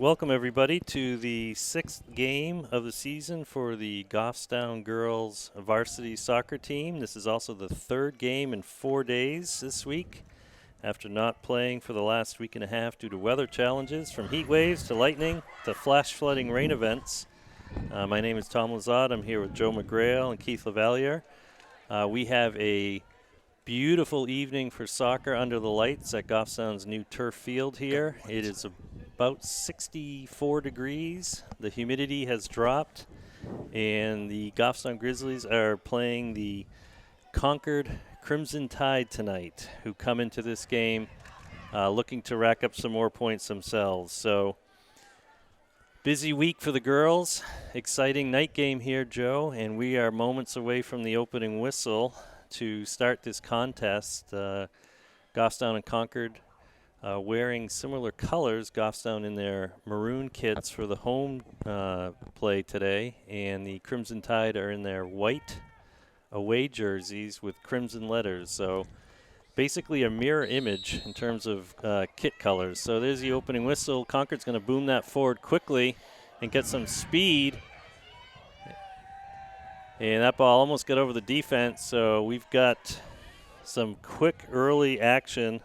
welcome everybody to the 6th game of the season for the Goffstown girls varsity soccer team. This is also the 3rd game in 4 days this week after not playing for the last week and a half due to weather challenges, from heat waves to lightning to flash flooding rain events. My name is Tom Lazat. I'm here with Joe McGrail and Keith Lavalier. We have a beautiful evening for soccer under the lights at Goffstown's new turf field here. It is about 64 degrees. The humidity has dropped, and the Goffstown Grizzlies are playing the Concord Crimson Tide tonight, who come into this game looking to rack up some more points themselves. So, busy week for the girls. Exciting night game here, Joe, and we are moments away from the opening whistle to start this contest. Goffstown and Concord wearing similar colors. Goffstown in their maroon kits for the home play today, and the Crimson Tide are in their white away jerseys with crimson letters. So basically a mirror image in terms of kit colors. So there's the opening whistle. Concord's going to boom that forward quickly and get some speed. And that ball almost got over the defense, so we've got some quick early action.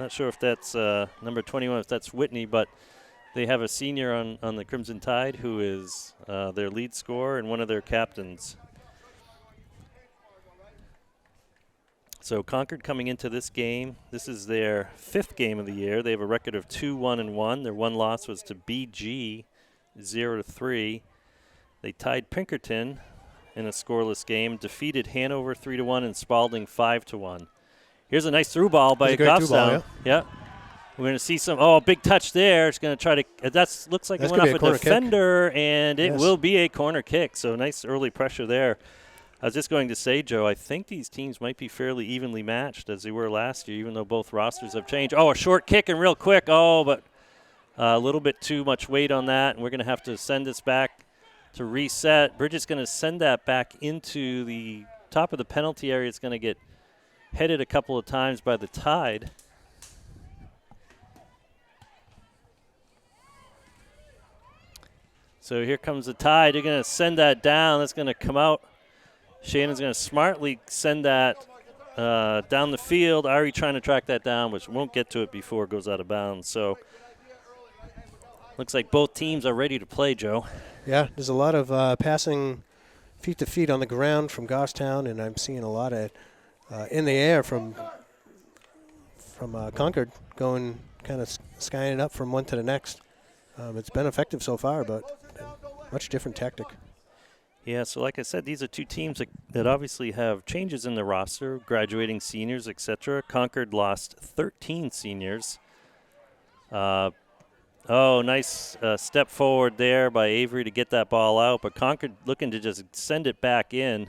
Not sure if that's number 21, if that's Whitney, but they have a senior on the Crimson Tide who is their lead scorer and one of their captains. So Concord coming into this game, this is their 5th game of the year. They have a record of 2-1-1. Their one loss was to BG, 0-3. They tied Pinkerton in a scoreless game, defeated Hanover 3-1 and Spalding 5-1. Here's a nice through ball by Goffstown. Yeah. We're going to see some, big touch there. It's going to try to, that looks like it went off a defender, and it will be a corner kick. So nice early pressure there. I was just going to say, Joe, I think these teams might be fairly evenly matched as they were last year, even though both rosters have changed. Oh, a short kick and real quick. But a little bit too much weight on that, and we're going to have to send this back to reset. Bridget's going to send that back into the top of the penalty area. It's going to get headed a couple of times by the Tide. So here comes the Tide. They're going to send that down. That's going to come out. Shannon's going to smartly send that down the field. Ari trying to track that down, which won't get to it before it goes out of bounds. So looks like both teams are ready to play, Joe. Yeah, there's a lot of passing feet to feet on the ground from Goffstown, and I'm seeing a lot of in the air from Concord, going kind of skying it up from one to the next. It's been effective so far, but much different tactic. Yeah, so like I said, these are two teams that obviously have changes in the roster, graduating seniors, etc. Concord lost 13 seniors. Nice step forward there by Avery to get that ball out, but Concord looking to just send it back in.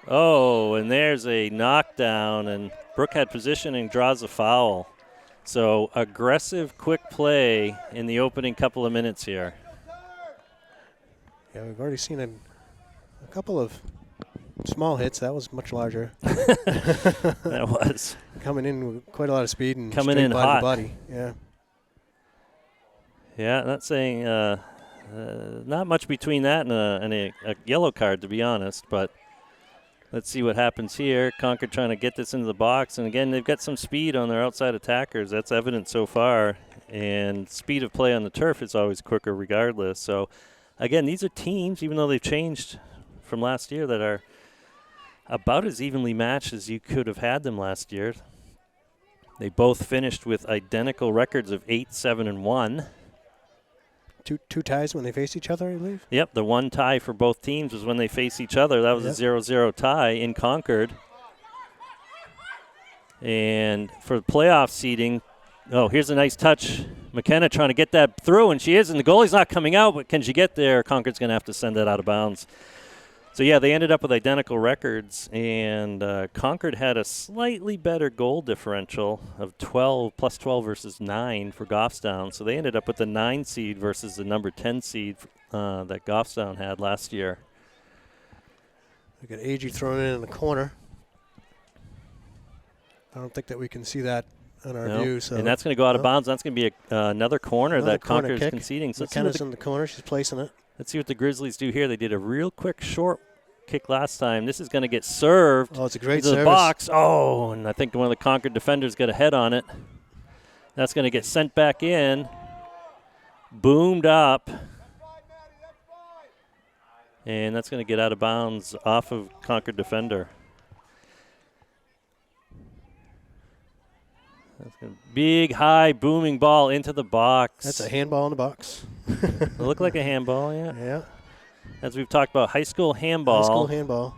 Oh, and there's a knockdown, and Brooke had positioning, draws a foul. So aggressive, quick play in the opening couple of minutes here. Yeah, we've already seen a couple of small hits. That was much larger. That was. Coming in with quite a lot of speed and coming in hot. Body. Yeah. Yeah, not saying not much between that and a yellow card, to be honest, but let's see what happens here. Concord trying to get this into the box, and again, they've got some speed on their outside attackers. That's evident so far, and speed of play on the turf is always quicker regardless. So, again, these are teams, even though they've changed from last year, that are about as evenly matched as you could have had them last year. They both finished with identical records of 8-7-1. Two ties when they face each other, I believe? Yep, the one tie for both teams was when they face each other. That was a 0-0 tie in Concord. And for the playoff seeding, here's a nice touch. McKenna trying to get that through, and she is, and the goalie's not coming out, but can she get there? Concord's going to have to send that out of bounds. So, yeah, they ended up with identical records, and Concord had a slightly better goal differential of plus 12 versus 9 for Goffstown. So they ended up with the 9 seed versus the number 10 seed that Goffstown had last year. We got AG thrown in the corner. I don't think that we can see that on our No. view. So and that's going to go out of bounds. That's going to be another corner that Concord is conceding. So McKenna's in the corner. She's placing it. Let's see what the Grizzlies do here. They did a real quick short kick last time. This is going to get served. Oh, it's a great into service. the box. Oh, and I think one of the Concord defenders got a head on it. That's going to get sent back in. Boomed up. And that's going to get out of bounds off of Concord defender. That's a big, high, booming ball into the box. That's a handball in the box. It looked like a handball, yeah. Yeah. As we've talked about, high school handball. High school handball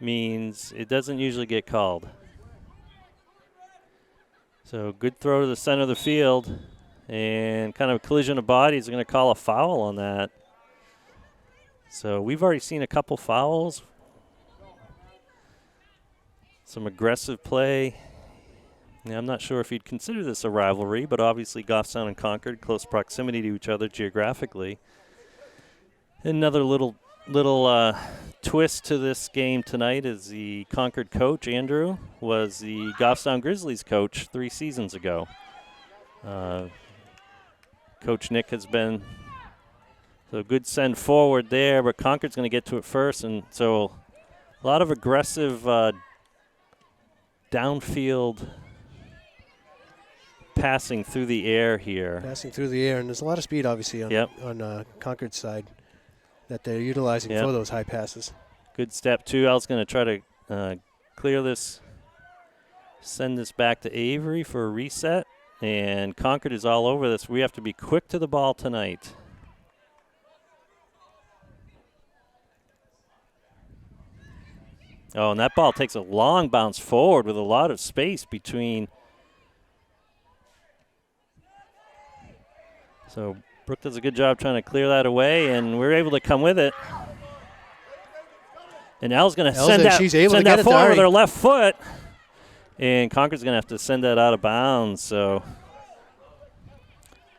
means it doesn't usually get called. So good throw to the center of the field, and kind of a collision of bodies. Are going to call a foul on that. So we've already seen a couple fouls. Some aggressive play. Now, I'm not sure if you'd consider this a rivalry, but obviously Goffstown and Concord, close proximity to each other geographically. Another little twist to this game tonight is the Concord coach, Andrew, was the Goffstown Grizzlies coach 3 seasons ago. Coach Nick has been a good send forward there, but Concord's going to get to it first, and so a lot of aggressive downfield passing through the air here. Passing through the air, and there's a lot of speed, obviously, on Concord's side that they're utilizing for those high passes. Good step, too. Al's going to try to clear this, send this back to Avery for a reset, and Concord is all over this. We have to be quick to the ball tonight. Oh, and that ball takes a long bounce forward with a lot of space between. So Brooke does a good job trying to clear that away, and we're able to come with it. And Al's going to send that forward with her left foot, and Concord's going to have to send that out of bounds. So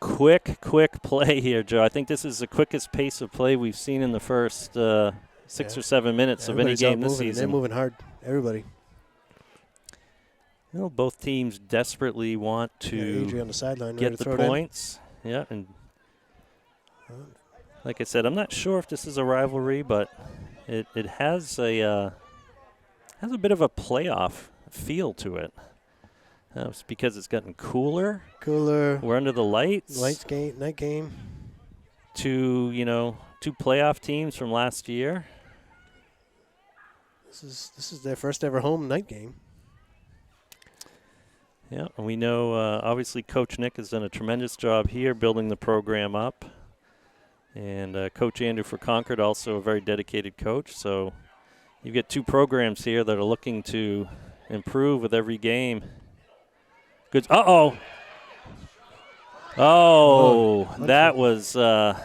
quick play here, Joe. I think this is the quickest pace of play we've seen in the first 6 or 7 minutes of any game this season. They're moving hard, everybody. You know, both teams desperately want to on the sideline get the points. Yeah, and like I said, I'm not sure if this is a rivalry, but it has a bit of a playoff feel to it. It's because it's gotten cooler. We're under the lights. Night game. Two playoff teams from last year. This is their first ever home night game. Yeah, and we know obviously Coach Nick has done a tremendous job here building the program up. And Coach Andrew for Concord, also a very dedicated coach. So you get 2 programs here that are looking to improve with every game. Good. Oh, that was an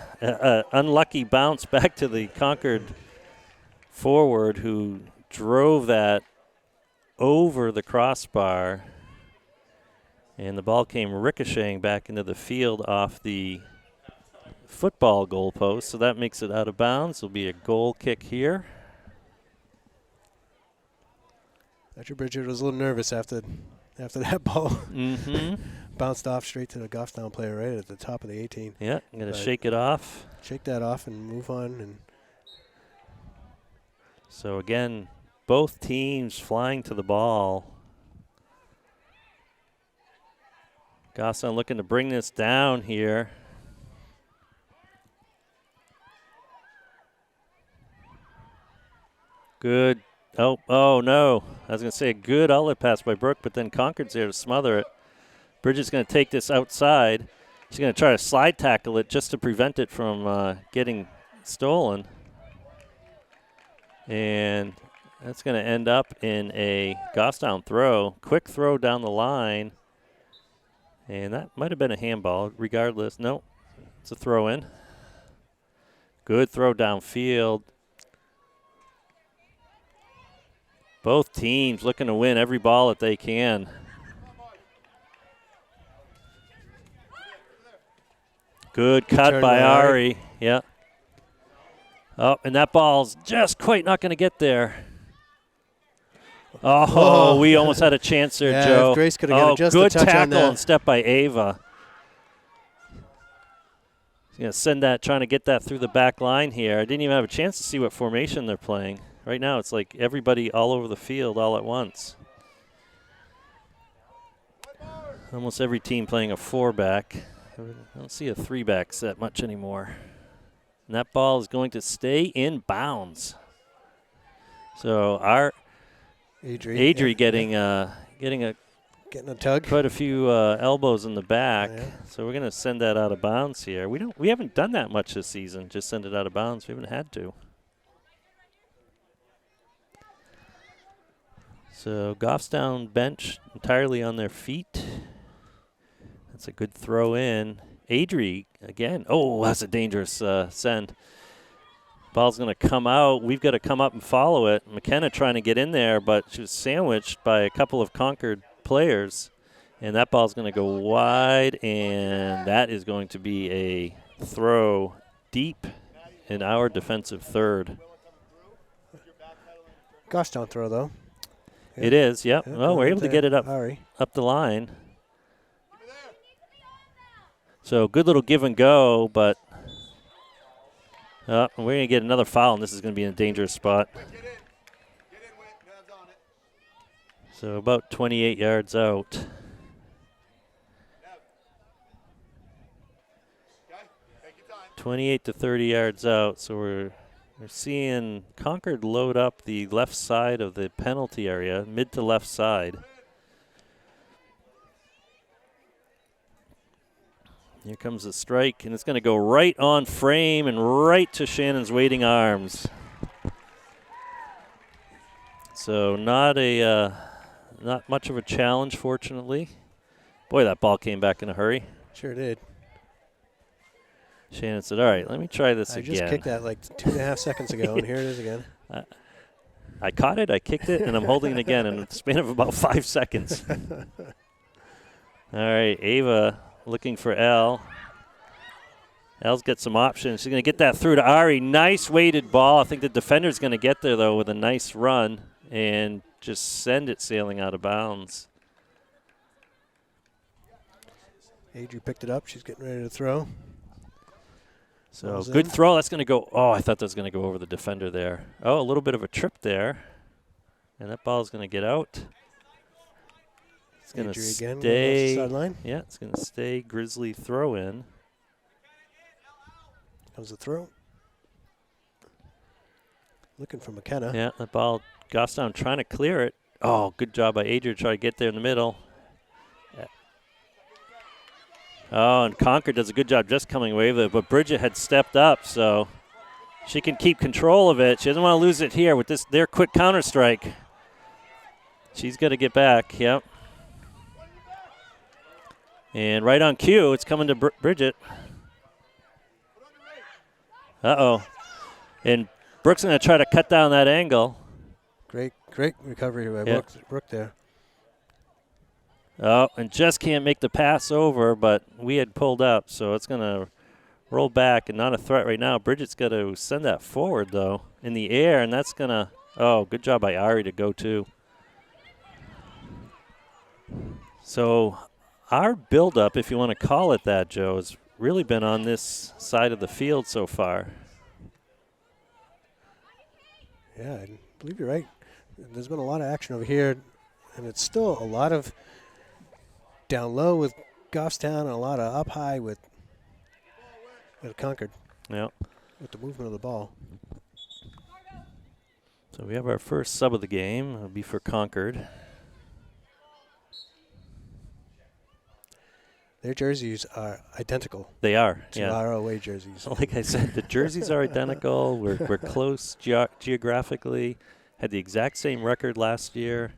unlucky bounce back to the Concord forward who drove that over the crossbar. And the ball came ricocheting back into the field off the football goalpost, so that makes it out of bounds. It'll be a goal kick here. Dr. Bridget was a little nervous after that ball. Bounced off straight to the Goffstown player right at the top of the 18. Yeah, I'm going to shake it off. Shake that off and move on. And so, again, both teams flying to the ball. Goffstown looking to bring this down here. Good. Oh, no. I was going to say a good outlet pass by Brooke, but then Concord's there to smother it. Bridget's going to take this outside. She's going to try to slide tackle it just to prevent it from getting stolen. And that's going to end up in a Goffstown throw. Quick throw down the line. And that might have been a handball. Regardless, no, it's a throw in. Good throw downfield. Both teams looking to win every ball that they can. Good cut by Ari. Yeah. Oh, and that ball's just quite not going to get there. Oh, we almost had a chance there, yeah, Joe. If Grace could have got just a good touch on tackle that. and step by Ava. Send that, trying to get that through the back line here. I didn't even have a chance to see what formation they're playing. Right now, it's like everybody all over the field all at once. Almost every team playing a 4-back. I don't see a 3-back set much anymore. And that ball is going to stay in bounds. So our Adri getting getting a tug. Quite a few elbows in the back. Yeah. So we're going to send that out of bounds here. We haven't done that much this season. Just send it out of bounds. We haven't had to. So Goffstown bench entirely on their feet. That's a good throw in. Adri again. Oh, that's a dangerous send. Ball's going to come out. We've got to come up and follow it. McKenna trying to get in there, but she was sandwiched by a couple of Concord players. And that ball's going to go wide, and that is going to be a throw deep in our defensive third. Goffstown throw, though. Yeah. It is, yep. Yeah, well, we're able to get it up the line. So good little give and go, but we're going to get another foul, and this is going to be in a dangerous spot. So about 28 yards out. .28 to 30 yards out, so we're seeing Concord load up the left side of the penalty area, mid to left side. Here comes the strike, and it's going to go right on frame and right to Shannon's waiting arms. So not much of a challenge, fortunately. Boy, that ball came back in a hurry. Sure did. Shannon said, all right, let me try this again. I just kicked that like 2.5 seconds ago, and here it is again. I caught it, I kicked it, and I'm holding it again in a span of about 5 seconds. All right, Ava looking for Elle. Elle's got some options. She's going to get that through to Ari. Nice weighted ball. I think the defender's going to get there, though, with a nice run and just send it sailing out of bounds. Adri picked it up. She's getting ready to throw. So good throw. That's going to go. Oh, I thought that was going to go over the defender there. Oh, a little bit of a trip there. And that ball is going to get out. It's going to stay. Sideline. Yeah, it's going to stay Grizzly throw in. Comes the throw. Looking for McKenna. Yeah, that ball, Goffstown trying to clear it. Oh, good job by Adrian to try to get there in the middle. Oh, and Concord does a good job just coming away with it, but Bridget had stepped up, so she can keep control of it. She doesn't want to lose it here with their quick counter strike. She's got to get back, yep. And right on cue, it's coming to Bridget. Uh-oh. And Brooke's going to try to cut down that angle. Great recovery by Brooke there. Oh, and just can't make the pass over, but we had pulled up, so it's going to roll back and not a threat right now. Bridget's got to send that forward, though, in the air, and that's going to – oh, good job by Ari to go, too. So our buildup, if you want to call it that, Joe, has really been on this side of the field so far. Yeah, I believe you're right. There's been a lot of action over here, and it's still a lot of – down low with Goffstown and a lot of up high with Concord. Yeah. With the movement of the ball. So we have our first sub of the game. It'll be for Concord. Their jerseys are identical. They are, to our away jerseys. Like I said, the jerseys are identical. We're close geographically. Had the exact same record last year.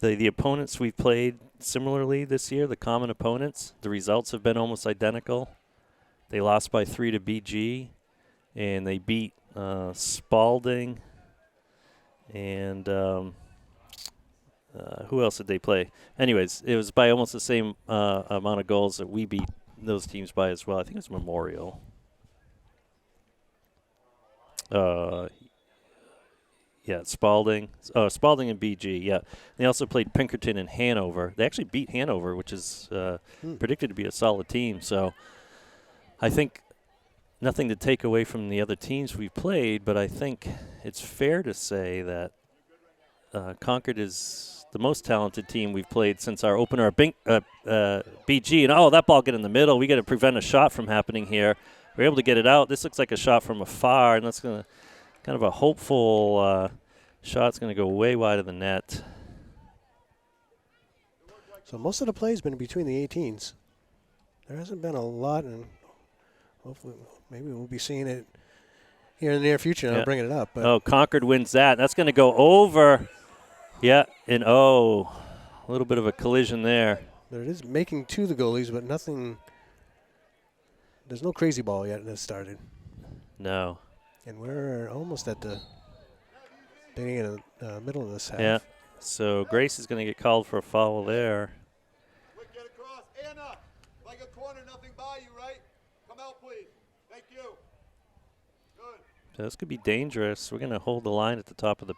The opponents we've played similarly this year, the common opponents, the results have been almost identical. They lost by 3 to BG, and they beat Spalding. And who else did they play? Anyways, it was by almost the same amount of goals that we beat those teams by as well. I think it was Memorial. Yeah, Spalding and BG, yeah. They also played Pinkerton and Hanover. They actually beat Hanover, which is predicted to be a solid team. So I think nothing to take away from the other teams we've played, but I think it's fair to say that Concord is the most talented team we've played since our opener, BG. And, that ball get in the middle. We got to prevent a shot from happening here. We're able to get it out. This looks like a shot from afar, and that's going to kind of a hopeful shot's going to go way wide of the net. So most of the play has been between the 18s. There hasn't been a lot, and hopefully maybe we'll be seeing it here in the near future. I'm bringing it up. But Concord wins that. That's going to go over. Yeah, and a little bit of a collision there. But it is making to the goalies, but nothing. There's no crazy ball yet that started. No. And we're almost at the beginning of the middle of this half. Yeah. So Grace is going to get called for a foul there. Quick, get across. Anna, like a corner, nothing by you, right? Come out, please. Thank you. Good. So this could be dangerous. We're going to hold the line at the top of the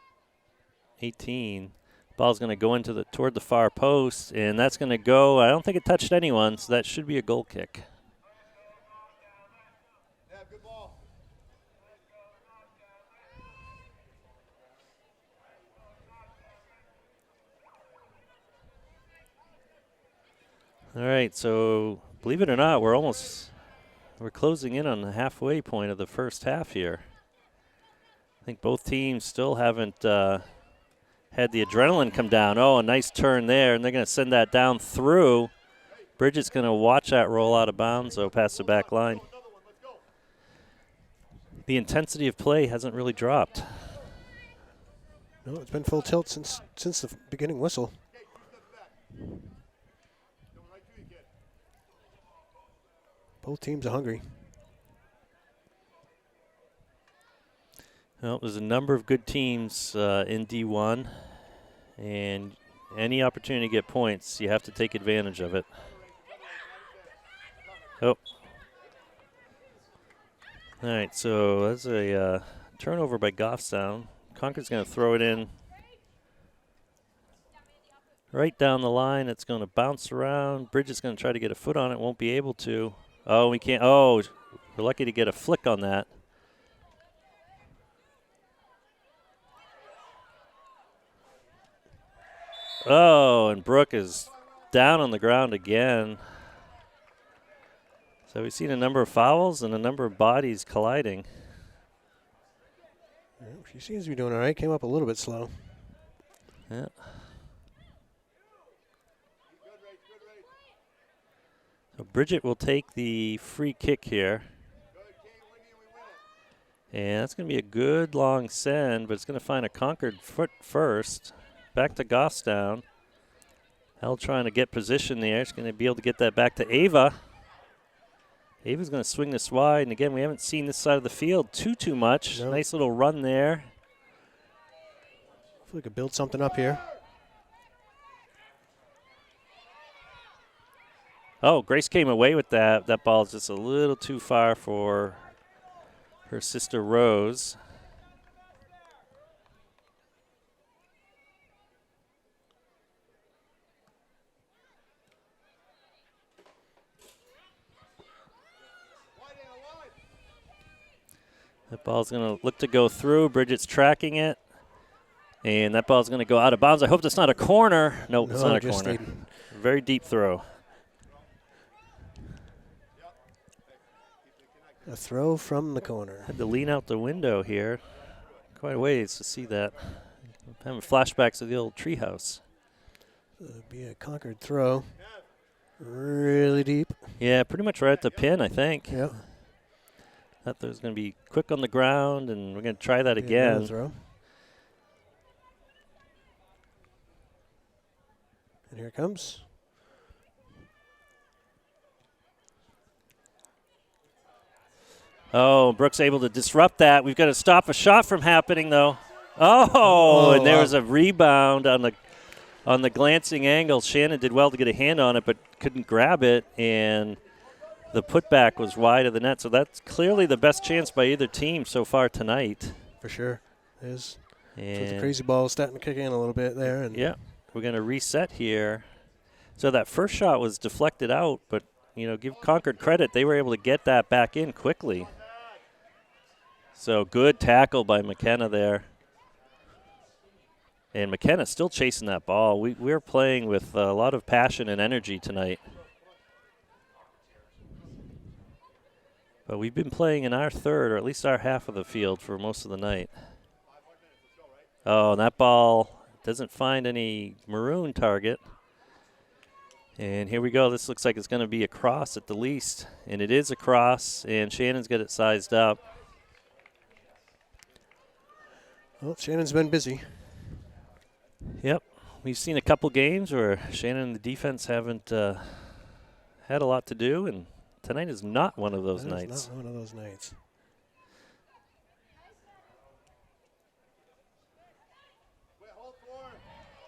18. Ball's going to go toward the far post, and that's going to go. I don't think it touched anyone, so that should be a goal kick. Yeah, good ball. All right, so believe it or not, we're closing in on the halfway point of the first half here. I think both teams still haven't had the adrenaline come down. A nice turn there, and they're going to send that down through. Bridget's going to watch that roll out of bounds, past the back line. The intensity of play hasn't really dropped. No, it's been full tilt since the beginning whistle. Both teams are hungry. Well, there's a number of good teams in D1, and any opportunity to get points, you have to take advantage of it. All right, so that's a turnover by Goffstown. Concord's going to throw it in right down the line. It's going to bounce around. Bridget's going to try to get a foot on it, won't be able to. We can't. We're lucky to get a flick on that. And Brooke is down on the ground again. So we've seen a number of fouls and a number of bodies colliding. Yeah, she seems to be doing all right. Came up a little bit slow. Yeah. So Bridget will take the free kick here. And that's going to be a good long send, but it's going to find a Concord foot first. Back to Goffstown. Hell trying to get position there. She's going to be able to get that back to Ava. Ava's going to swing this wide. And again, we haven't seen this side of the field too much. No. Nice little run there. Hopefully we could build something up here. Grace came away with that. That ball's just a little too far for her sister Rose. That ball's going to look to go through. Bridget's tracking it. And that ball's going to go out of bounds. I hope that's not a corner. Nope, it's not a corner. Very deep throw. A throw from the corner. Had to lean out the window here. Quite a ways to see that. I'm having flashbacks of the old treehouse. It'd be a Concord throw. Really deep. Yeah, pretty much right at the pin, I think. Yeah. Thought that was going to be quick on the ground, and we're going to try that again. Throw. And here it comes. Brooks able to disrupt that. We've got to stop a shot from happening, though. And there was a rebound on the glancing angle. Shannon did well to get a hand on it, but couldn't grab it, and the putback was wide of the net. So that's clearly the best chance by either team so far tonight. For sure. There's And So the crazy ball is starting to kick in a little bit there. And yeah, we're going to reset here. So that first shot was deflected out, but, give Concord credit. They were able to get that back in quickly. So good tackle by McKenna there. And McKenna's still chasing that ball. We're playing with a lot of passion and energy tonight. But we've been playing in our third, or at least our half of the field for most of the night. Oh, and that ball doesn't find any maroon target. And here we go. This looks like it's going to be a cross at the least. And it is a cross, and Shannon's got it sized up. Well, Shannon's been busy. Yep. We've seen a couple games where Shannon and the defense haven't had a lot to do, and tonight is not one of those nights. Not one of those nights.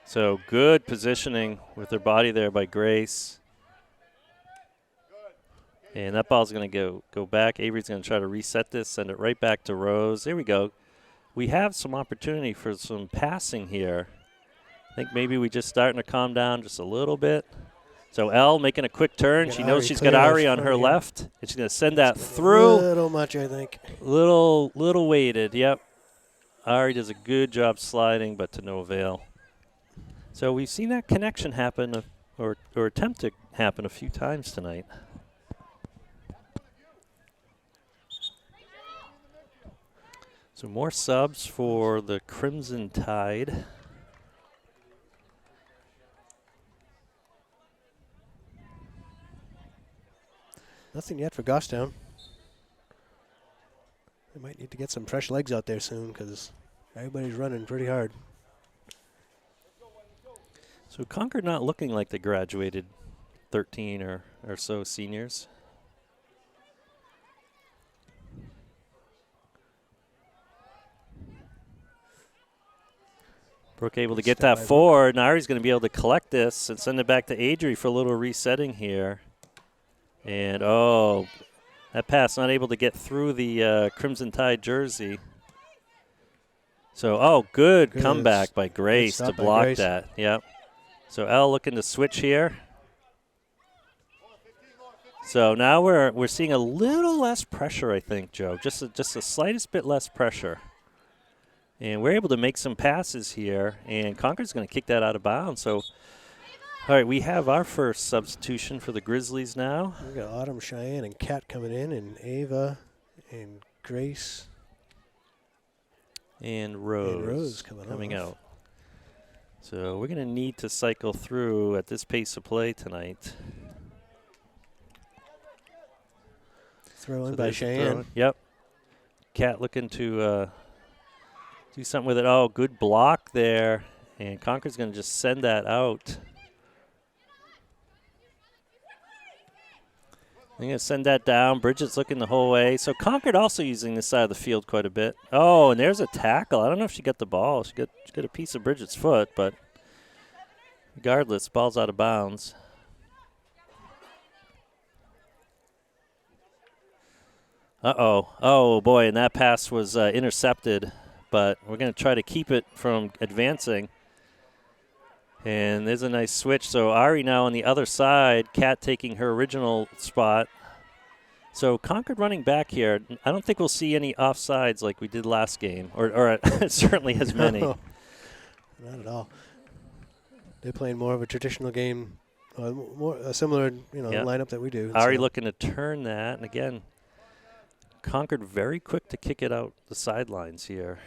So good positioning with her body there by Grace. And that ball's going to go back. Avery's going to try to reset this, send it right back to Rose. There we go. We have some opportunity for some passing here. I think maybe we just starting to calm down just a little bit. So Elle making a quick turn. She knows she's got Ari on her left. And she's going to send that through. A little much, I think. Little weighted, yep. Ari does a good job sliding, but to no avail. So we've seen that connection happen, or attempt to happen a few times tonight. So more subs for the Crimson Tide. Nothing yet for Goffstown. They might need to get some fresh legs out there soon because everybody's running pretty hard. So Concord not looking like they graduated 13 or so seniors. Brooke able to get that forward. Now Ari's going to be able to collect this and send it back to Adri for a little resetting here. And, that pass not able to get through the Crimson Tide jersey. So, good comeback by Grace to block that. Yep. So Elle looking to switch here. So now we're seeing a little less pressure, I think, Joe. Just the slightest bit less pressure. And we're able to make some passes here, and Concord's going to kick that out of bounds. So, all right, we have our first substitution for the Grizzlies now. We got Autumn, Cheyenne, and Kat coming in, and Ava, and Grace. And Rose coming out. So we're going to need to cycle through at this pace of play tonight. Throw in by Cheyenne. Yep. Kat looking to do something with it. Oh, good block there. And Concord's going to just send that out. I'm going to send that down. Bridget's looking the whole way. So Concord also using this side of the field quite a bit. Oh, and there's a tackle. I don't know if she got the ball. She got a piece of Bridget's foot, but regardless, ball's out of bounds. Uh-oh. Oh, boy, and that pass was intercepted, but we're going to try to keep it from advancing. And there's a nice switch. So Ari now on the other side, Kat taking her original spot. So Concord running back here. I don't think we'll see any offsides like we did last game, or certainly as many. No, not at all. They're playing more of a traditional game, more a similar lineup that we do. Ari looking to turn that, and again, Concord very quick to kick it out the sidelines here.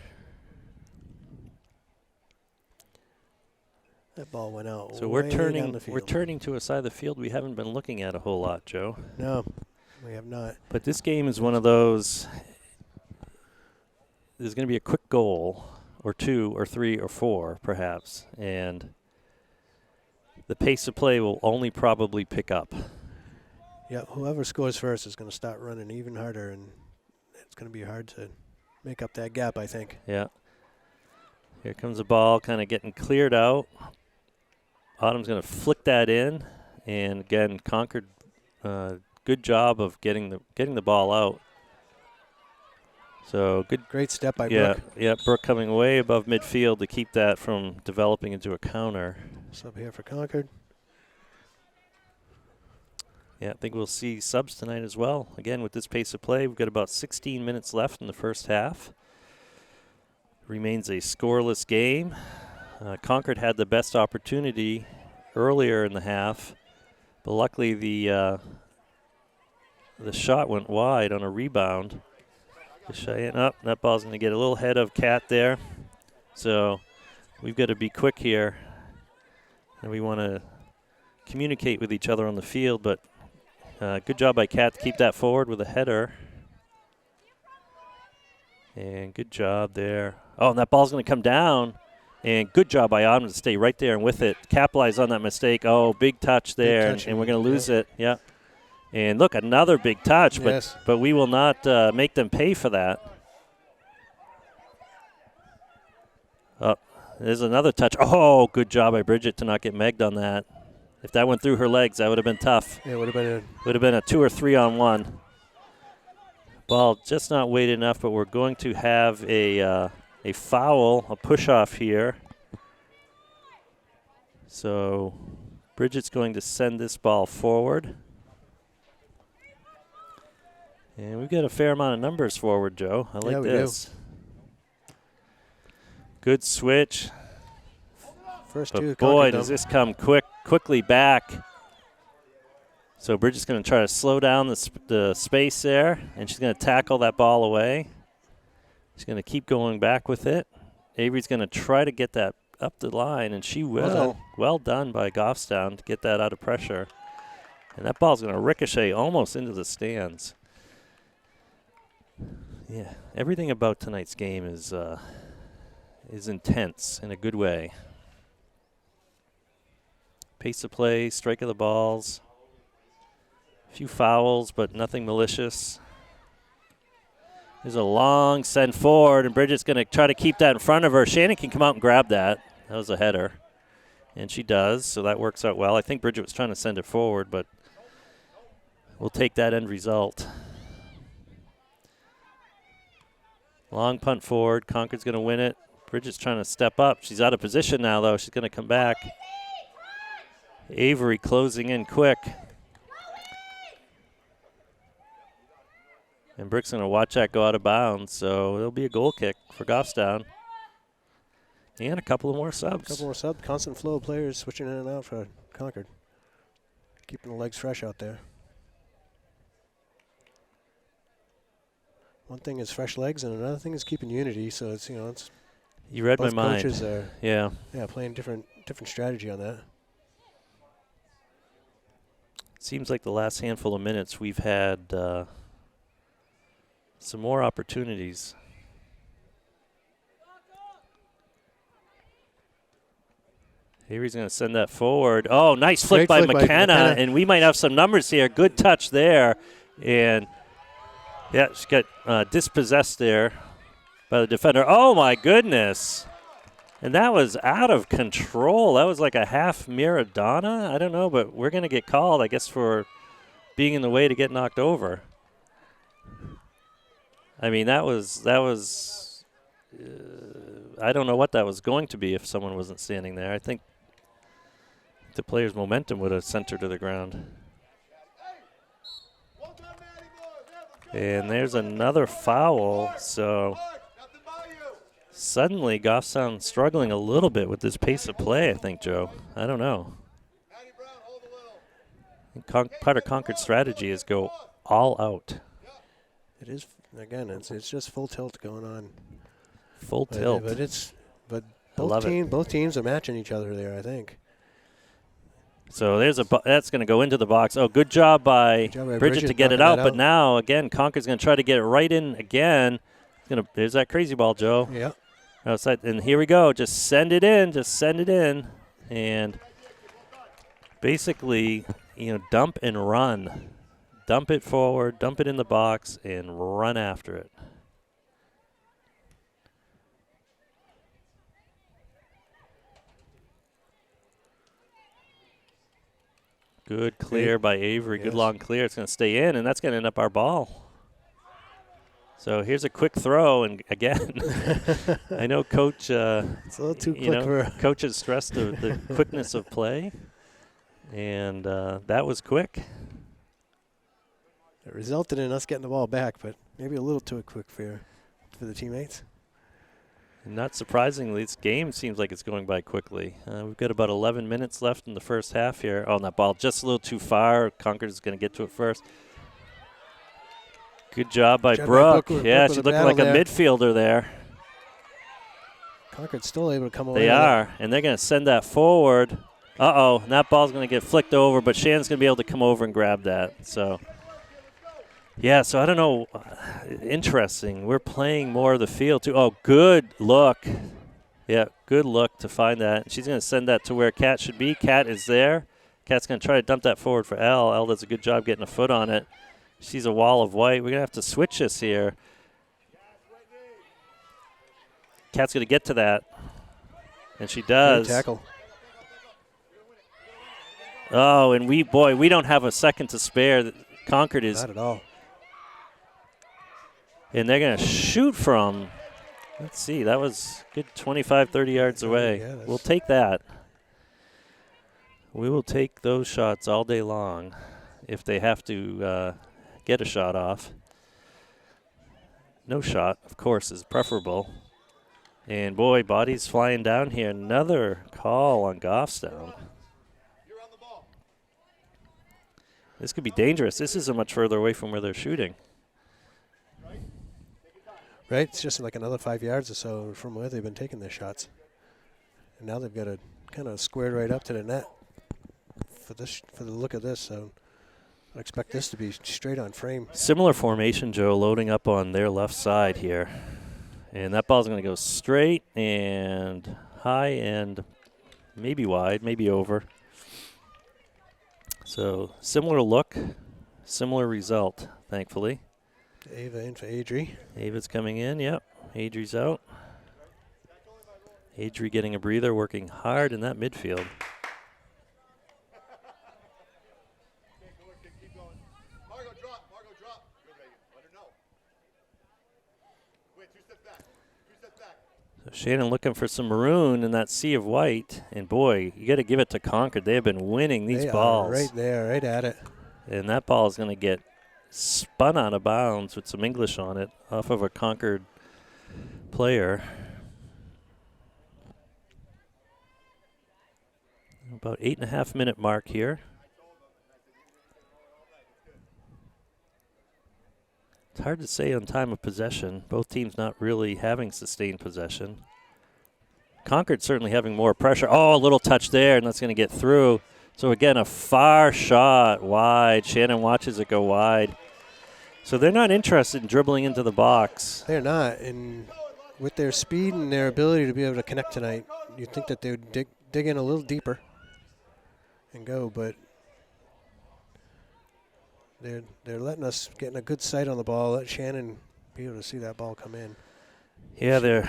That ball went out. So we're turning to a side of the field we haven't been looking at a whole lot, Joe. No, we have not. But this game is one of those. There's going to be a quick goal, or two, or three, or four, perhaps, and the pace of play will only probably pick up. Yeah, whoever scores first is going to start running even harder, and it's going to be hard to make up that gap, I think. Yeah. Here comes the ball kind of getting cleared out. Autumn's going to flick that in, and again, Concord, good job of getting the ball out. So good. Great step by Yeah, Brooke. yeah. Brooke coming way above midfield to keep that from developing into a counter. Sub here for Concord. Yeah, I think we'll see subs tonight as well. Again, with this pace of play, we've got about 16 minutes left in the first half. Remains a scoreless game. Concord had the best opportunity earlier in the half, but luckily the shot went wide on a rebound. That ball's going to get a little ahead of Kat there. So we've got to be quick here, and we want to communicate with each other on the field, but good job by Kat to keep that forward with a header. And good job there. Oh, and that ball's going to come down. And good job by Autumn to stay right there and with it. Capitalize on that mistake. Oh, big touch there, and we're going to lose it. Yeah. And look, another big touch, Yes. but we will not make them pay for that. Oh, there's another touch. Oh, good job by Bridget to not get megged on that. If that went through her legs, that would have been tough. Yeah, it would have been a 2 or 3 on 1. Ball just not weighted enough, but we're going to have a foul, a push-off here. So Bridget's going to send this ball forward. And we've got a fair amount of numbers forward, Joe. I like this. Good switch. First but two. Boy, does this come quickly back. So Bridget's going to try to slow down the space there, and she's going to tackle that ball away. She's going to keep going back with it. Avery's going to try to get that up the line, and she will. Well done by Goffstown to get that out of pressure. And that ball's going to ricochet almost into the stands. Yeah, everything about tonight's game is intense in a good way. Pace of play, strike of the balls. A few fouls, but nothing malicious. There's a long send forward, and Bridget's going to try to keep that in front of her. Shannon can come out and grab that. That was a header. And she does, so that works out well. I think Bridget was trying to send it forward, but we'll take that end result. Long punt forward. Concord's going to win it. Bridget's trying to step up. She's out of position now, though. She's going to come back. Avery closing in quick. And Brick's going to watch that go out of bounds, so it'll be a goal kick for Goffstown. And a couple of more subs. Constant flow of players switching in and out for Concord. Keeping the legs fresh out there. One thing is fresh legs, and another thing is keeping unity. So it's it's. You read my mind. Coaches are playing different strategy on that. Seems like the last handful of minutes we've had some more opportunities. Avery's going to send that forward. Oh, nice flick by McKenna, and we might have some numbers here. Good touch there, and yeah, she got dispossessed there by the defender. Oh, my goodness. And that was out of control. That was like a half Maradona. I don't know, but we're going to get called, I guess, for being in the way to get knocked over. I mean, that was I don't know what that was going to be if someone wasn't standing there. I think the player's momentum would have sent her to the ground. And there's another foul, so suddenly Goffstown struggling a little bit with this pace of play, I think, Joe. I don't know. Part of Concord's strategy is go all out. It is, again, it's just full tilt going on. Full tilt. But both teams are matching each other there, I think. So that's going to go into the box. Oh, good job by Bridget to get it out. But now, again, Concord's going to try to get it right in again. There's that crazy ball, Joe. Yeah. Outside, and here we go. Just send it in. Just send it in. And basically, dump and run. Dump it forward, dump it in the box, and run after it. Good clear by Avery. Good long clear. It's going to stay in, and that's going to end up our ball. So here's a quick throw, and again, I know Coach. It's a little too quick for. Coach has stressed the quickness of play, and that was quick. It resulted in us getting the ball back, but maybe a little too quick for the teammates. And not surprisingly, this game seems like it's going by quickly. We've got about 11 minutes left in the first half here. Oh, and that ball just a little too far. Concord is going to get to it first. Good job by Brooke. Yeah, she's looking like a midfielder there. Concord's still able to come away. They are, and they're going to send that forward. Uh-oh, and that ball's going to get flicked over, but Shannon's going to be able to come over and grab that. So, yeah, so I don't know. Interesting. We're playing more of the field, too. Oh, good look. Yeah, good look to find that. She's going to send that to where Kat should be. Kat is there. Kat's going to try to dump that forward for Elle. Elle does a good job getting a foot on it. She's a wall of white. We're going to have to switch this here. Kat's going to get to that. And she does. Good tackle. Oh, and we don't have a second to spare. Concord is. Not at all. And they're going to shoot from, let's see, that was good 25, 30 yards away. Yeah, we'll take that. We will take those shots all day long if they have to get a shot off. No shot, of course, is preferable. And, boy, bodies flying down here. Another call on Goffstown. This could be dangerous. This isn't much further away from where they're shooting. Right? It's just like another 5 yards or so from where they've been taking their shots. And now they've got it kind of squared right up to the net for the look of this. So I expect this to be straight on frame. Similar formation, Joe, loading up on their left side here. And that ball's going to go straight and high and maybe wide, maybe over. So similar look, similar result, thankfully. Ava in for Adri. Ava's coming in, yep. Adri's out. Adri getting a breather, working hard in that midfield. So Shannon looking for some maroon in that sea of white. And, boy, you got to give it to Concord. They have been winning these balls. Right there, right at it. And that ball is going to get spun out of bounds with some English on it off of a Concord player. About 8.5 minute mark here. It's hard to say on time of possession. Both teams not really having sustained possession. Concord certainly having more pressure. Oh, a little touch there, and that's going to get through. So, again, a far shot wide. Shannon watches it go wide. So they're not interested in dribbling into the box. They're not. And with their speed and their ability to be able to connect tonight, you'd think that they would dig in a little deeper and go. But they're letting us get a good sight on the ball, let Shannon be able to see that ball come in. Yeah, they're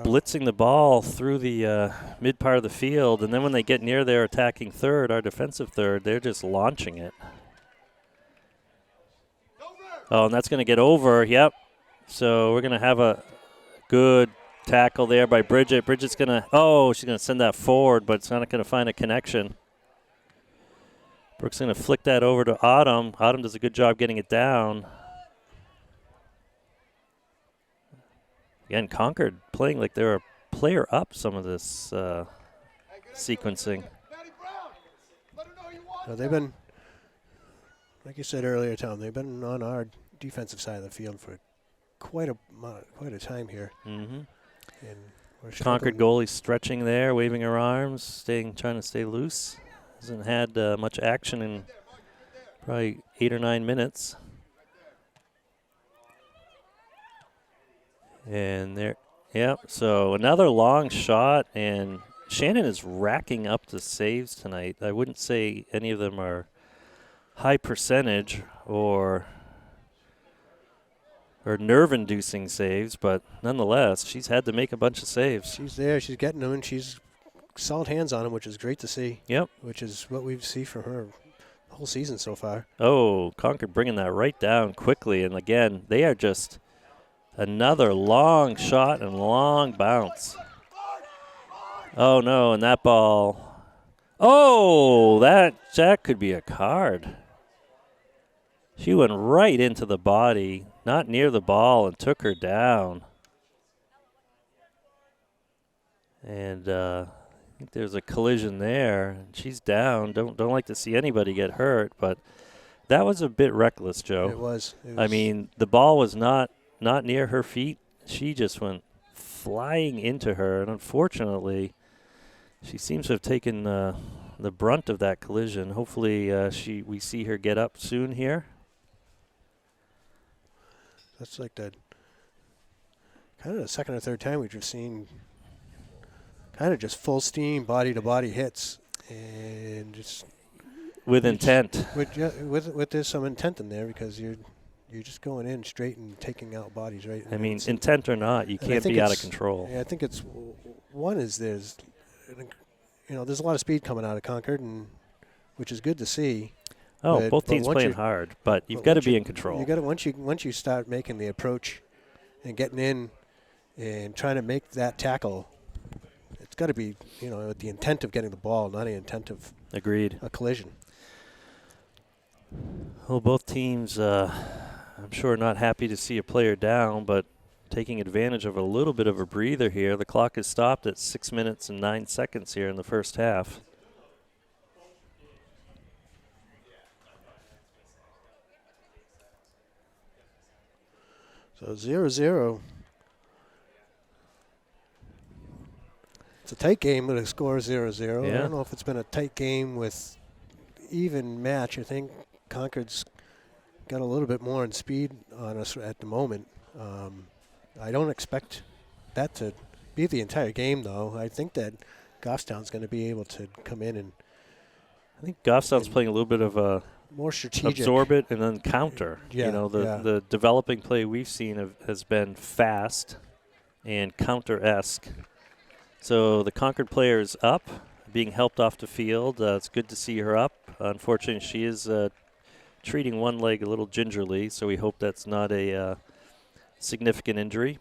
blitzing the ball through the mid part of the field, and then when they get near their attacking third, our defensive third, they're just launching it. Oh, and that's going to get over, yep. So we're going to have a good tackle there by Bridget. Bridget's going to, she's going to send that forward, but it's not going to find a connection. Brooke's going to flick that over to Autumn. Autumn does a good job getting it down. Again, Concord playing like they're a player up some of this sequencing. So they've been, like you said earlier, Tom, they've been on our defensive side of the field for quite a time here. Mm-hmm. And we're Concord goalie stretching there, waving her arms, trying to stay loose. Hasn't had much action in probably 8 or 9 minutes. And there, so another long shot, and Shannon is racking up the saves tonight. I wouldn't say any of them are high percentage or nerve-inducing saves, but nonetheless, she's had to make a bunch of saves. She's there, she's getting them, and she's solid hands on them, which is great to see. Yep. Which is what we've seen from her the whole season so far. Oh, Concord bringing that right down quickly, and again, they are just Another long shot and long bounce. Oh, no, and that ball. Oh, that could be a card. She went right into the body, not near the ball, and took her down. And I think there's a collision there. She's down. Don't like to see anybody get hurt, but that was a bit reckless, Joe. It was. I mean, the ball was not near her feet. She just went flying into her, and unfortunately, she seems to have taken the brunt of that collision. Hopefully, we see her get up soon here. That's like the kind of the second or third time we've just seen kind of just full steam body-to-body hits, and just with intent. With there's some intent in there, because you're just going in straight and taking out bodies, right? I mean, intent or not, you can't be out of control. Yeah, I think it's one is there's a lot of speed coming out of Concord, and which is good to see. Oh, both teams playing hard, but you've got to be in control. You got to once you start making the approach and getting in and trying to make that tackle, it's got to be with the intent of getting the ball, not the intent of agreed a collision. Well, both teams, I'm sure, not happy to see a player down, but taking advantage of a little bit of a breather here. The clock is stopped at 6 minutes and 9 seconds here in the first half. So 0-0. It's a tight game with a score 0-0. Yeah. I don't know if it's been a tight game with even match. I think Concord's got a little bit more in speed on us at the moment. I don't expect that to be the entire game, though. I think that Goffstown's going to be able to come in and I think Goffstown's playing a little bit of a more strategic, absorb it and then counter. Yeah, the developing play we've seen has been fast and counter-esque. So the Concord player is up, being helped off the field. It's good to see her up. Unfortunately, she is treating one leg a little gingerly, so we hope that's not a significant injury.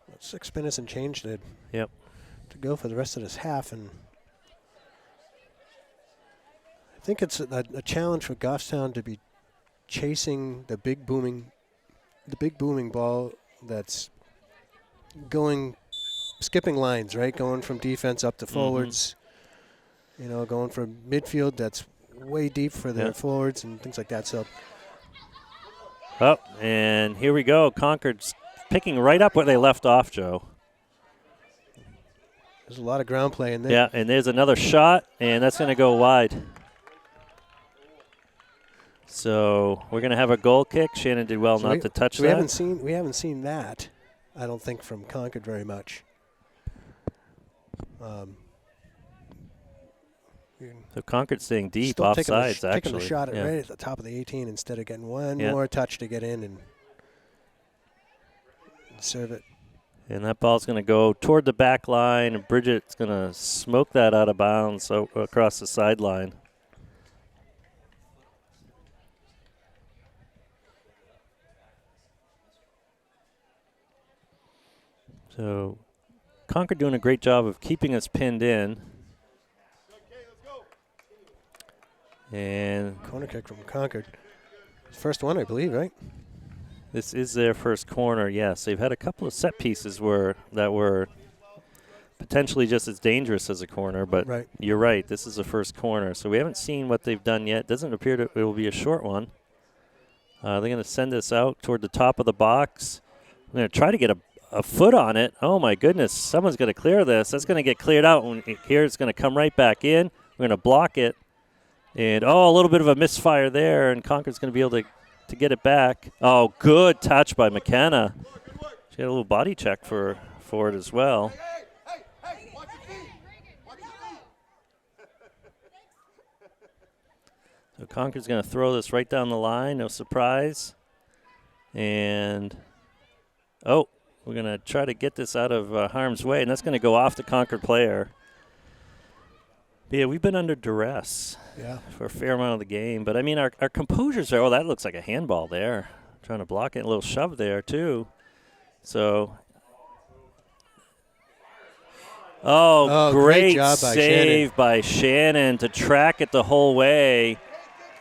About 6 minutes and change to go for the rest of this half, and I think it's a challenge for Goffstown to be chasing the big booming ball that's skipping lines, right? Going from defense up to forwards, going from midfield that's way deep for their forwards and things like that. So, and here we go. Concord's picking right up where they left off, Joe. There's a lot of ground play in there. Yeah, and there's another shot, and that's going to go wide. So we're going to have a goal kick. Shannon did well not to touch that. We haven't seen that, I don't think, from Concord very much. So Concord staying deep offsides, actually. Taking a shot right at the top of the 18 instead of getting one more touch to get in and serve it. And that ball's going to go toward the back line, and Bridget's going to smoke that out of bounds across the sideline. So Concord doing a great job of keeping us pinned in. And corner kick from Concord. First one, I believe, right? This is their first corner, yes. They've had a couple of set pieces that were potentially just as dangerous as a corner, but You're right, this is the first corner. So we haven't seen what they've done yet. Doesn't appear it will be a short one. They're going to send this out toward the top of the box. I'm going to try to get a foot on it. Oh, my goodness. Someone's going to clear this. That's going to get cleared out. Here it's going to come right back in. We're going to block it. And, a little bit of a misfire there, and Concord's going to be able to get it back. Oh, good touch by McKenna. She got a little body check for it as well. Hey, watch your feet. Watch your feet. So Concord's going to throw this right down the line, no surprise. And, we're going to try to get this out of harm's way, and that's going to go off the Concord player. Yeah, we've been under duress Yeah. for a fair amount of the game. But, I mean, our composures are, oh, that looks like a handball there. Trying to block it. A little shove there, too. So, great great job by save Shannon. by Shannon to track it the whole way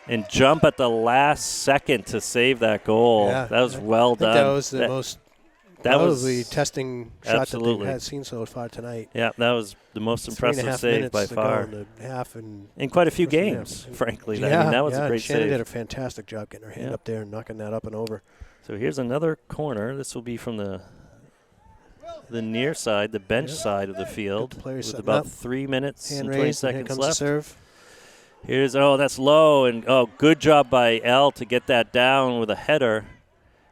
and jump at the last second to save that goal. Yeah. That was well I think done. that was the most that was probably testing shot absolutely. that they've had seen so far tonight. Yeah, that was the most 3.5 impressive save minutes by to far. go in the half and In quite a few first and games, half. frankly. Yeah, I mean, that was a and great Shannon save. did a fantastic job getting her hand Yeah. up there and knocking that up and over. So here's another corner. This will be from the near side, the bench side of the field, player with setting about up. 3 minutes Hand and 20 raised, and here seconds comes the left. serve. Here's, that's low, and good job by L to get that down with a header.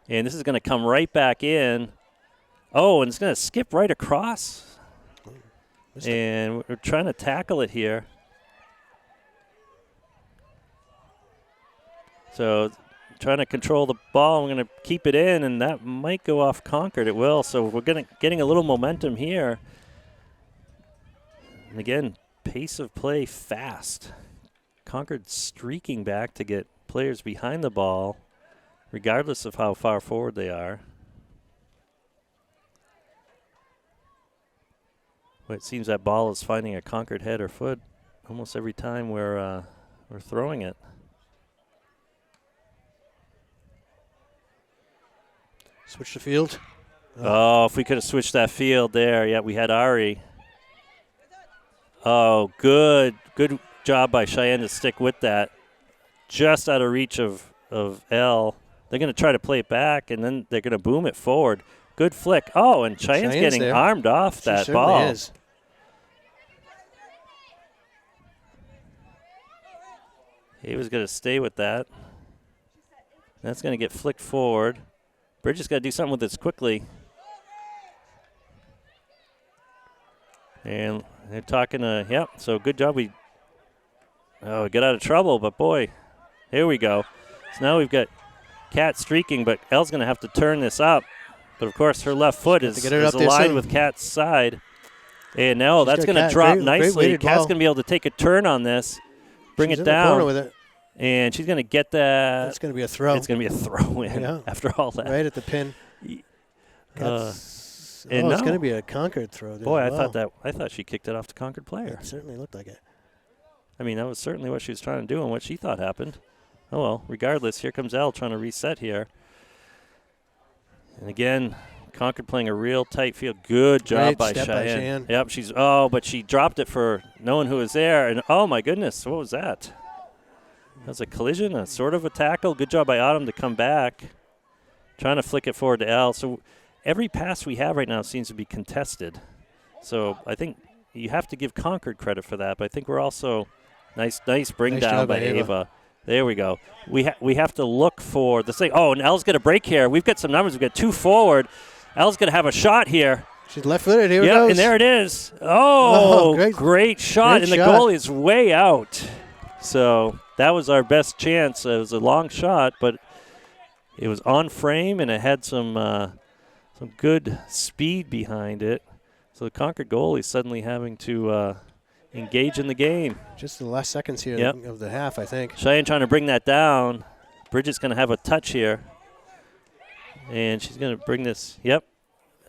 And this is going to come right back in. Oh, and it's going to skip right across. Missed it. And we're trying to tackle it here. So trying to control the ball. I'm going to keep it in, and that might go off Concord. It will. So we're getting a little momentum here. And again, pace of play fast. Concord streaking back to get players behind the ball, regardless of how far forward they are. But it seems that ball is finding a Concord head or foot almost every time we're throwing it. Switch the field. Oh, if we could have switched that field there. Yeah, we had Ari. Oh, good job by Cheyenne to stick with that. Just out of reach of L. They're going to try to play it back, and then they're going to boom it forward. Good flick. Oh, and Cheyenne's getting there. armed off She that certainly ball. is. He was going to stay with that. That's going to get flicked forward. Bridges got to do something with this quickly. And they're talking to, so good job. We get out of trouble, but boy, here we go. So now we've got Kat streaking, but Elle's going to have to turn this up. But, of course, her left foot is aligned with Kat's side. And now that's going to drop nicely. Kat's going to be able to take a turn on this, bring it down. Corner with it. And she's going to get that. It's going to be a throw. It's going to be a throw in after all that. Right at the pin. It's going to be a Concord throw. Boy, I thought she kicked it off the Concord player. It certainly looked like it. I mean, that was certainly what she was trying to do and what she thought happened. Oh, well, regardless, here comes Elle trying to reset here. And again, Concord playing a real tight field. Good job by Cheyenne. Yep, but she dropped it for knowing who was there. And, oh, my goodness, what was that? That was a collision, a sort of a tackle. Good job by Autumn to come back. Trying to flick it forward to Elle. So every pass we have right now seems to be contested. So I think you have to give Concord credit for that. But I think we're also nice bring down by Ava. There we go. We have to look for the thing. Oh, and Elle's going to break here. We've got some numbers. We've got 2 forward. Elle's going to have a shot here. She's left-footed. Here it goes. And there it is. Oh, great shot. Great and the goal is way out. So that was our best chance. It was a long shot, but it was on frame, and it had some good speed behind it. So the Concord goalie suddenly having to engage in the game. Just the last seconds here of the half, I think. Cheyenne trying to bring that down. Bridget's going to have a touch here. And she's going to bring this. Yep.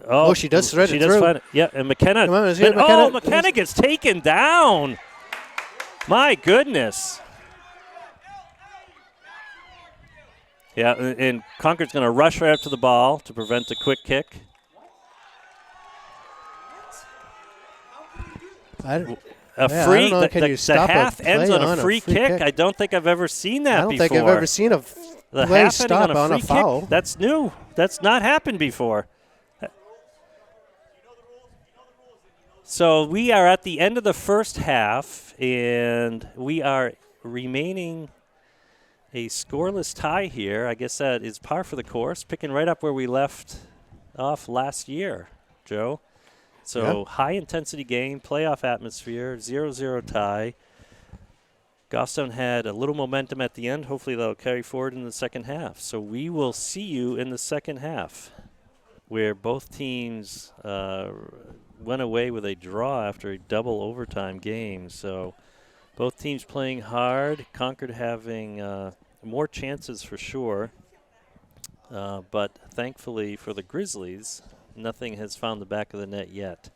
Oh, she does thread it through. Find it. Yeah, and McKenna. Come on, McKenna. McKenna gets taken down. My goodness. Yeah, and Concord's going to rush right up to the ball to prevent a quick kick. A free. The half ends on a free kick. I don't think I've ever seen that before. I don't think I've ever seen a play stop on a foul. That's new. That's not happened before. So we are at the end of the first half, and we are remaining a scoreless tie here. I guess that is par for the course, picking right up where we left off last year, Joe. So high-intensity game, playoff atmosphere, 0-0 tie. Goffstown had a little momentum at the end. Hopefully that'll carry forward in the second half. So we will see you in the second half, where both teams went away with a draw after a double overtime game. So Both teams playing hard. Concord having more chances for sure. But thankfully for the Grizzlies, nothing has found the back of the net yet.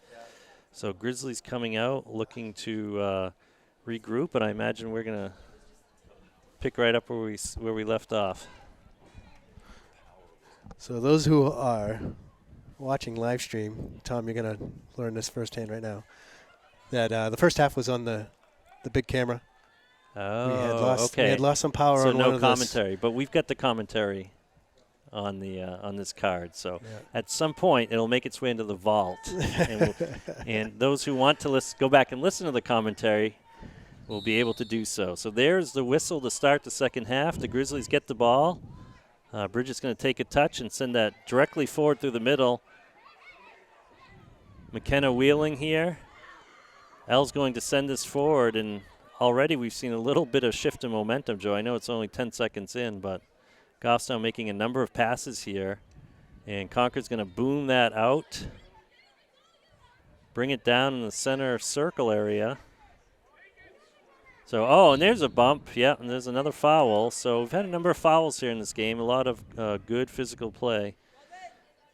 So Grizzlies coming out, looking to regroup, and I imagine we're going to pick right up where we left off. So those who are watching live stream, Tom, you're going to learn this firsthand right now, that the first half was on the big camera. Oh, We had lost some power so on no one of those. commentary, but we've got the commentary on the on this card. So Yeah. at some point, it'll make its way into the vault, and those who want to go back and listen to the commentary will be able to do so. So there's the whistle to start the second half. The Grizzlies get the ball. Bridget's going to take a touch and send that directly forward through the middle. McKenna wheeling here. Elle's going to send this forward, and already we've seen a little bit of shift in momentum, Joe. I know it's only 10 seconds in, but Goffstown making a number of passes here. And Concord's going to boom that out. Bring it down in the center circle area. So, and there's a bump. Yeah, and there's another foul. So we've had a number of fouls here in this game, a lot of good physical play.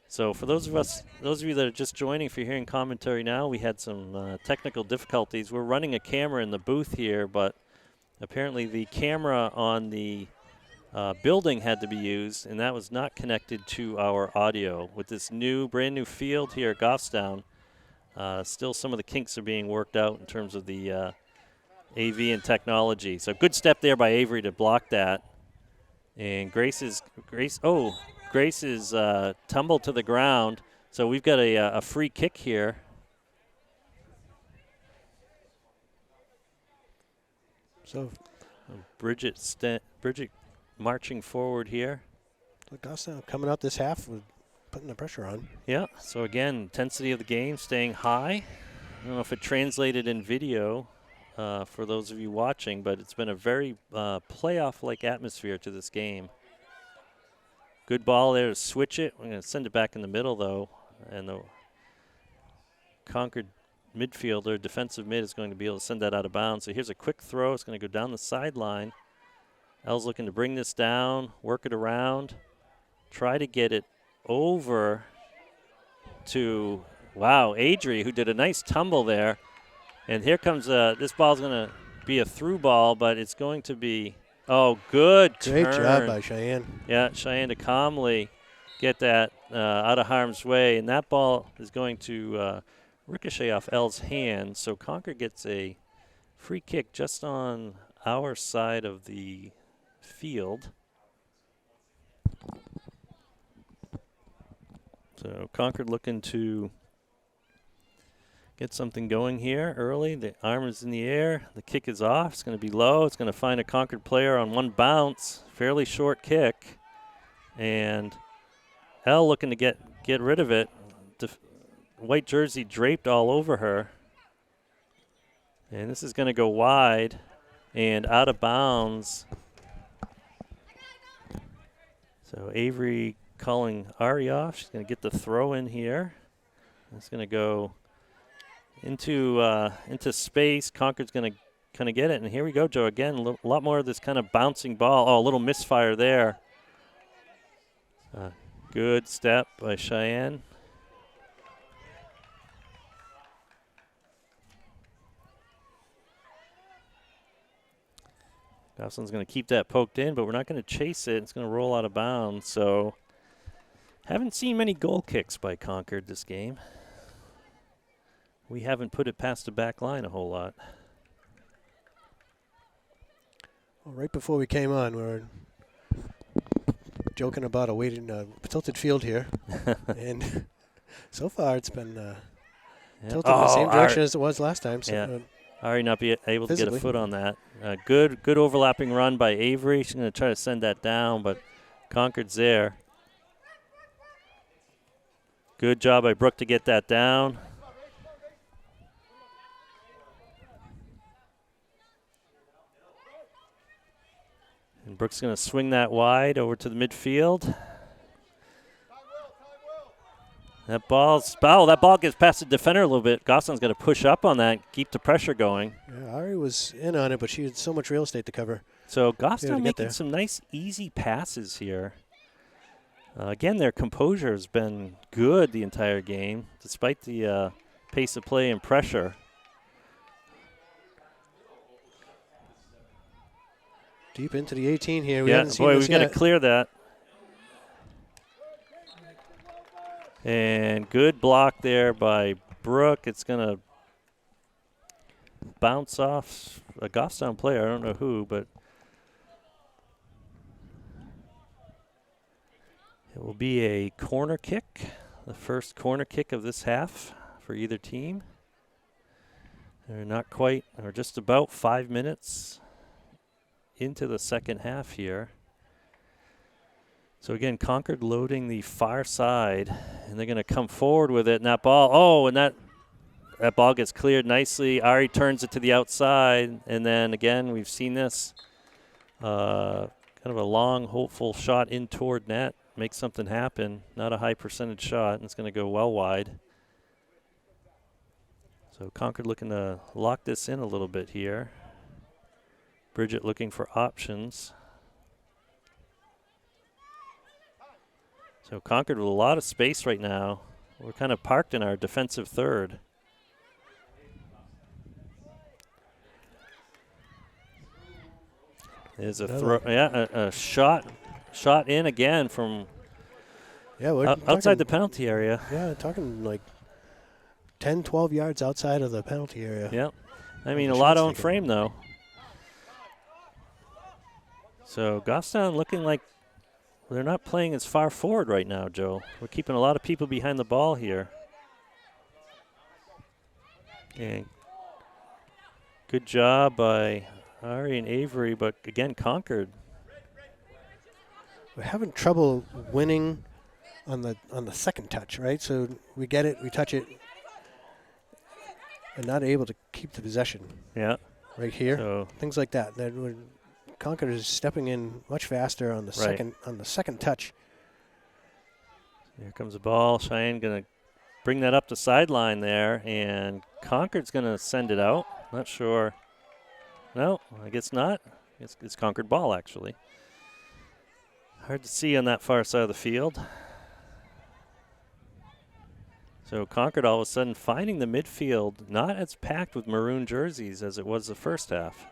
So for those of you that are just joining, if you're hearing commentary now, we had some technical difficulties. We're running a camera in the booth here, but apparently the camera on the building had to be used, and that was not connected to our audio. With this brand new field here at Goffstown, still some of the kinks are being worked out in terms of the AV and technology. So good step there by Avery to block that. And Grace is tumbled to the ground. So we've got a free kick here. So Bridget marching forward here. Goffstown coming out this half with putting the pressure on. Yeah, so again, intensity of the game staying high. I don't know if it translated in video for those of you watching, but it's been a very playoff-like atmosphere to this game. Good ball there to switch it. We're going to send it back in the middle, though, and the Concord midfielder, defensive mid, is going to be able to send that out of bounds. So here's a quick throw. It's going to go down the sideline. Elle's looking to bring this down, work it around, try to get it over to, Adri, who did a nice tumble there. And here comes, this ball's going to be a through ball, but it's going to be, good turn. Great job by Cheyenne. Yeah, Cheyenne to calmly get that out of harm's way. And that ball is going to ricochet off Elle's hand. So Concord gets a free kick just on our side of the field. So Concord looking to get something going here early. The arm is in the air. The kick is off. It's going to be low. It's going to find a Concord player on one bounce. Fairly short kick. And Elle looking to get rid of it. White jersey draped all over her. And this is going to go wide and out of bounds. So Avery calling Ari off. She's going to get the throw in here. It's going to go into space. Concord's going to kind of get it. And here we go, Joe. Again, a lot more of this kind of bouncing ball. Oh, a little misfire there. Good step by Cheyenne. Gosselin's going to keep that poked in, but we're not going to chase it. It's going to roll out of bounds. So haven't seen many goal kicks by Concord this game. We haven't put it past the back line a whole lot. Well, right before we came on, we were joking about a tilted field here. And so far it's been tilted in the same direction as it was last time. So yeah. Ari not be able to get a physically. foot on that. Good overlapping run by Avery. She's going to try to send that down, but Concord's there. Good job by Brooke to get that down. And Brooke's going to swing that wide over to the midfield. That ball gets past the defender a little bit. Goffstown's got to push up on that, keep the pressure going. Yeah, Ari was in on it, but she had so much real estate to cover. So Yeah, to Goffstown get making there. some nice, easy passes here. Again, their composure has been good the entire game, despite the pace of play and pressure. Deep into the 18 here. We Yeah, haven't seen boy, this we've got to yet. clear that. And good block there by Brooke. It's going to bounce off a Goffstown player. I don't know who, but it will be a corner kick, the first corner kick of this half for either team. They're not quite, or just about 5 minutes into the second half here. So again, Concord loading the far side, and they're going to come forward with it. And that ball, and that ball gets cleared nicely. Ari turns it to the outside, and then again, we've seen this kind of a long, hopeful shot in toward net. Make something happen. Not a high percentage shot, and it's going to go well wide. So Concord looking to lock this in a little bit here. Bridget looking for options. So Concord with a lot of space right now. We're kind of parked in our defensive third. There's a throw, a shot in again from outside the penalty area. Yeah, talking like 10, 12 yards outside of the penalty area. Yeah, I mean a lot on frame though. So Goffstown looking like they're not playing as far forward right now, Joe. We're keeping a lot of people behind the ball here. And good job by Ari and Avery, but again, Concord. We're having trouble winning on the second touch, right? So we get it, we touch it, and not able to keep the possession. Yeah. Right here, So things like that. That would Concord is stepping in much faster on the second touch. here comes the ball. Cheyenne going to bring that up the sideline there, and Concord's going to send it out. Not sure. No, I guess not. It's Concord ball, actually. Hard to see on that far side of the field. So Concord all of a sudden finding the midfield not as packed with maroon jerseys as it was the first half.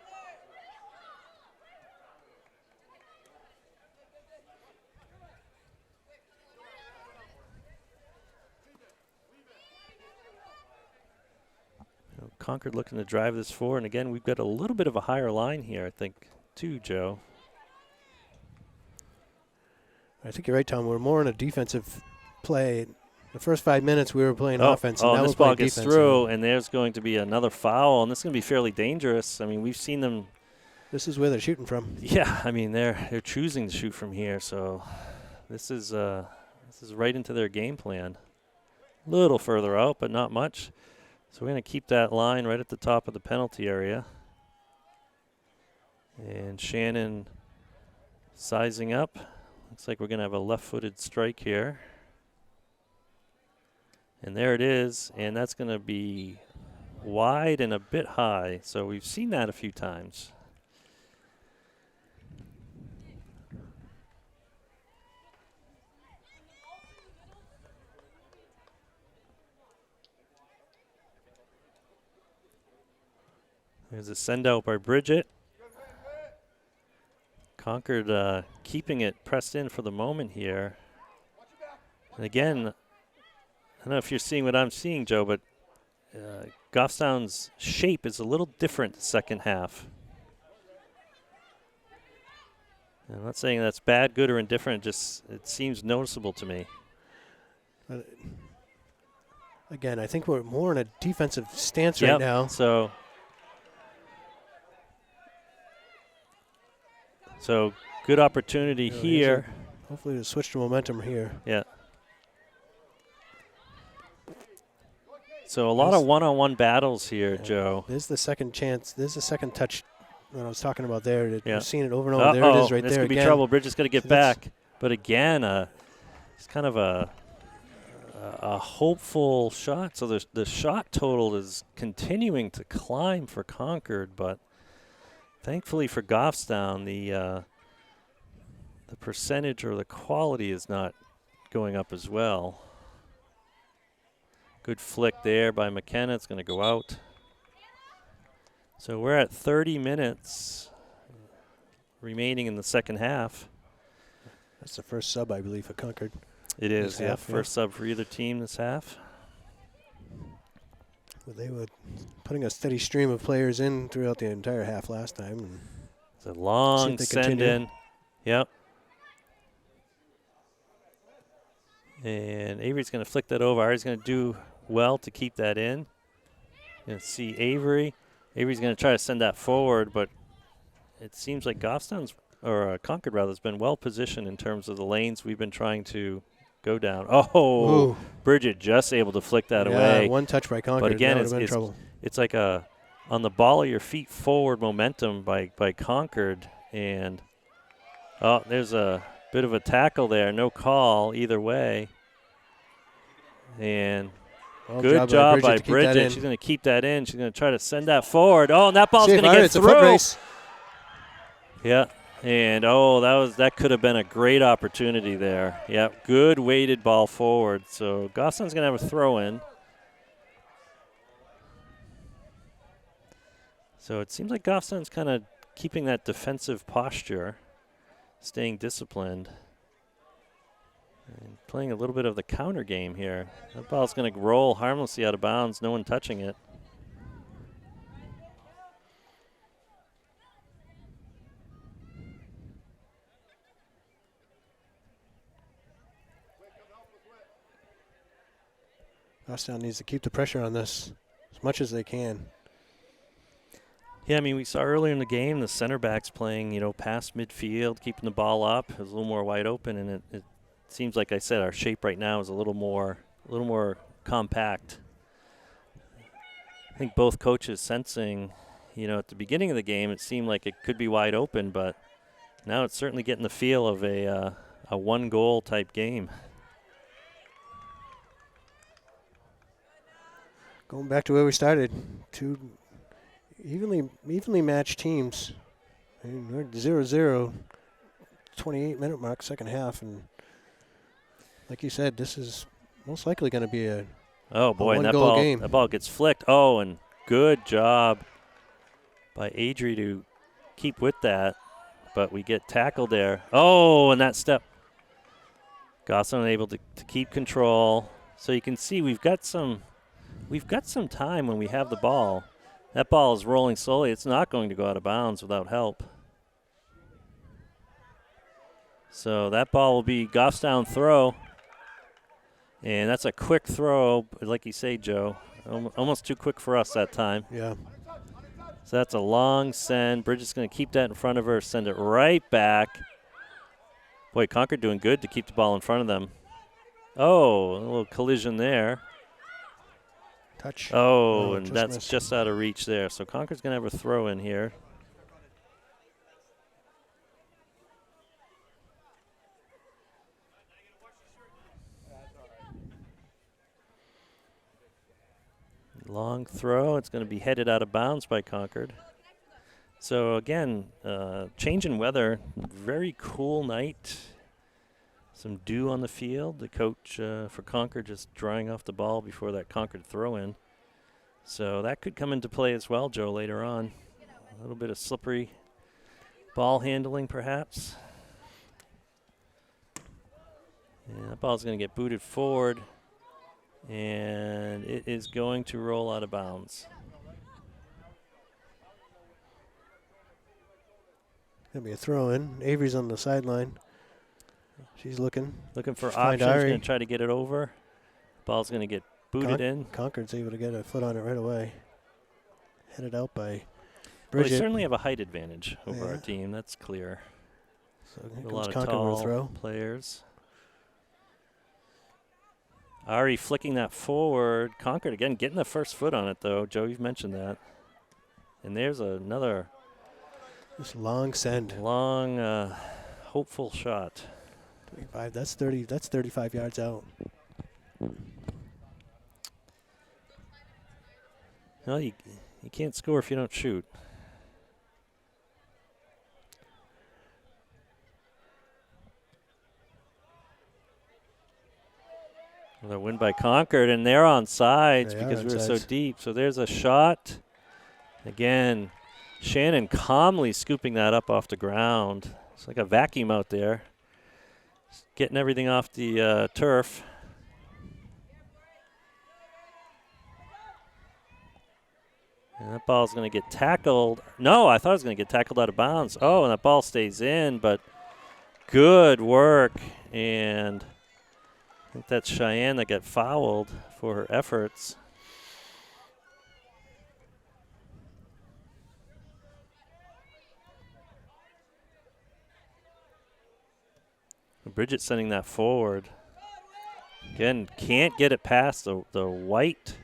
Concord looking to drive this forward, and again, we've got a little bit of a higher line here, I think, too, Joe. I think you're right, Tom. We're more in a defensive play. The first 5 minutes we were playing offense, and now this we're playing ball gets defense. through, and there's going to be another foul, and this is going to be fairly dangerous. I mean, we've seen them. This is where they're shooting from. Yeah, I mean, they're choosing to shoot from here, so this is right into their game plan. A little further out, but not much. So we're going to keep that line right at the top of the penalty area. And Shannon sizing up. Looks like we're going to have a left-footed strike here. And there it is, and that's going to be wide and a bit high. So we've seen that a few times. There's a send out by Bridget. Concord keeping it pressed in for the moment here. And again, I don't know if you're seeing what I'm seeing, Joe, but Goffstown's shape is a little different the second half. And I'm not saying that's bad, good, or indifferent. Just it seems noticeable to me. Again, I think we're more in a defensive stance right now. So good opportunity here. Hopefully to switch the momentum here. Yeah. So a lot of one-on-one battles here, Joe. There's the second chance. There's the second touch that I was talking about there. Yeah. We've seen it over and over. There it is right this there could again. be trouble. Bridget's got to get back. But again, it's kind of a a hopeful shot. So the shot total is continuing to climb for Concord, but thankfully for Goffstown, the percentage or the quality is not going up as well. Good flick there by McKenna. It's going to go out. So we're at 30 minutes remaining in the second half. That's the first sub, I believe, for Concord. It is, This yeah. half, yeah. First sub for either team this half. Well, they were putting a steady stream of players in throughout the entire half last time. And It's a long they send continue. in. Yep. And Avery's going to flick that over. Ari's going to do well to keep that in. You're going to see Avery. Avery's going to try to send that forward, but it seems like Goffstown's, or Concord rather, has been well positioned in terms of the lanes we've been trying to go down. Oh, Ooh. Bridget just able to flick that Yeah, away. one touch by Concord. But again, that would've been it's trouble. it's like a on the ball of your feet forward momentum by Concord. And, oh, there's a bit of a tackle there. No call either way. And Well, good job by to keep that Bridget. in. She's going to keep that in. She's going to try to send that forward. Oh, and that ball's Safe going to iron, get it's a foot through. race. Yeah. And, oh, that could have been a great opportunity there. Yep, good weighted ball forward. So Goffstown's going to have a throw in. So it seems like Goffstown's kind of keeping that defensive posture, staying disciplined, and playing a little bit of the counter game here. That ball's going to roll harmlessly out of bounds, no one touching it. Goffstown needs to keep the pressure on this as much as they can. Yeah, I mean, we saw earlier in the game the center backs playing, past midfield, keeping the ball up. It was a little more wide open, and it seems like I said our shape right now is a little more compact. I think both coaches sensing, at the beginning of the game it seemed like it could be wide open, but now it's certainly getting the feel of a one-goal type game. Going back to where we started, two evenly matched teams. I mean, we're 0-0, 28-minute mark, second half, and like you said, this is most likely going to be a and one-goal game. That ball gets flicked. Oh, and good job by Adri to keep with that, but we get tackled there. Oh, and that step. Goffstown able to keep control. So you can see we've got some time when we have the ball. That ball is rolling slowly. It's not going to go out of bounds without help. So that ball will be Goffstown throw. And that's a quick throw, like you say, Joe. Almost too quick for us that time. Yeah. So that's a long send. Bridget's going to keep that in front of her, send it right back. Boy, Concord doing good to keep the ball in front of them. Oh, a little collision there. Touch. Oh, and that's missed. just out of reach there. So Concord's going to have a throw in here. Long throw. It's going to be headed out of bounds by Concord. So again, change in weather. Very cool night. Some dew on the field. The coach for Concord just drying off the ball before that Concord throw in. So that could come into play as well, Joe, later on. A little bit of slippery ball handling, perhaps. And that ball's going to get booted forward. And it is going to roll out of bounds. Gonna be a throw in. Avery's on the sideline. She's looking For find options. Ari. Going to try to get it over. Ball's going to get booted in. Concord's able to get a foot on it right away. Headed out by Well, Bridget. they certainly have a height advantage over our Yeah. team. That's clear. So here A comes lot of Concord with a tall throw. players. Ari flicking that forward. Concord again getting the first foot on it, though. Joe, you've mentioned that. And there's another This long send. long, hopeful shot. 25. That's 30. That's 35 yards out. No, you can't score if you don't shoot. The win by Concord, and they're on sides because we were so deep. So there's a shot. Again, Shannon calmly scooping that up off the ground. It's like a vacuum out there. Just getting everything off the turf. And that ball's going to get tackled. No, I thought it was going to get tackled out of bounds. Oh, and that ball stays in, but good work. And I think that's Cheyenne that got fouled for her efforts. Bridget sending that forward. Again, can't get it past the white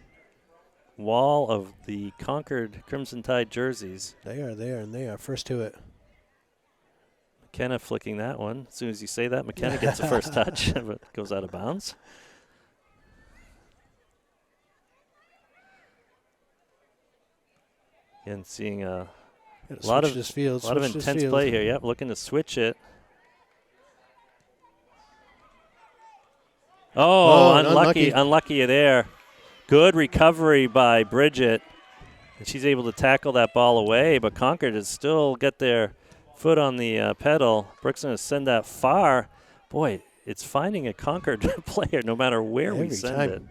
wall of the Concord Crimson Tide jerseys. They are there, and they are first to it. McKenna flicking that one. As soon as you say that, McKenna gets the first touch, but goes out of bounds. Again, seeing a lot of intense play here. Yep, looking to switch it. Oh, unlucky there. Good recovery by Bridget. And she's able to tackle that ball away, but Concord has still got their foot on the pedal. Brooks going to send that far. Boy, it's finding a Concord player no matter where we send it.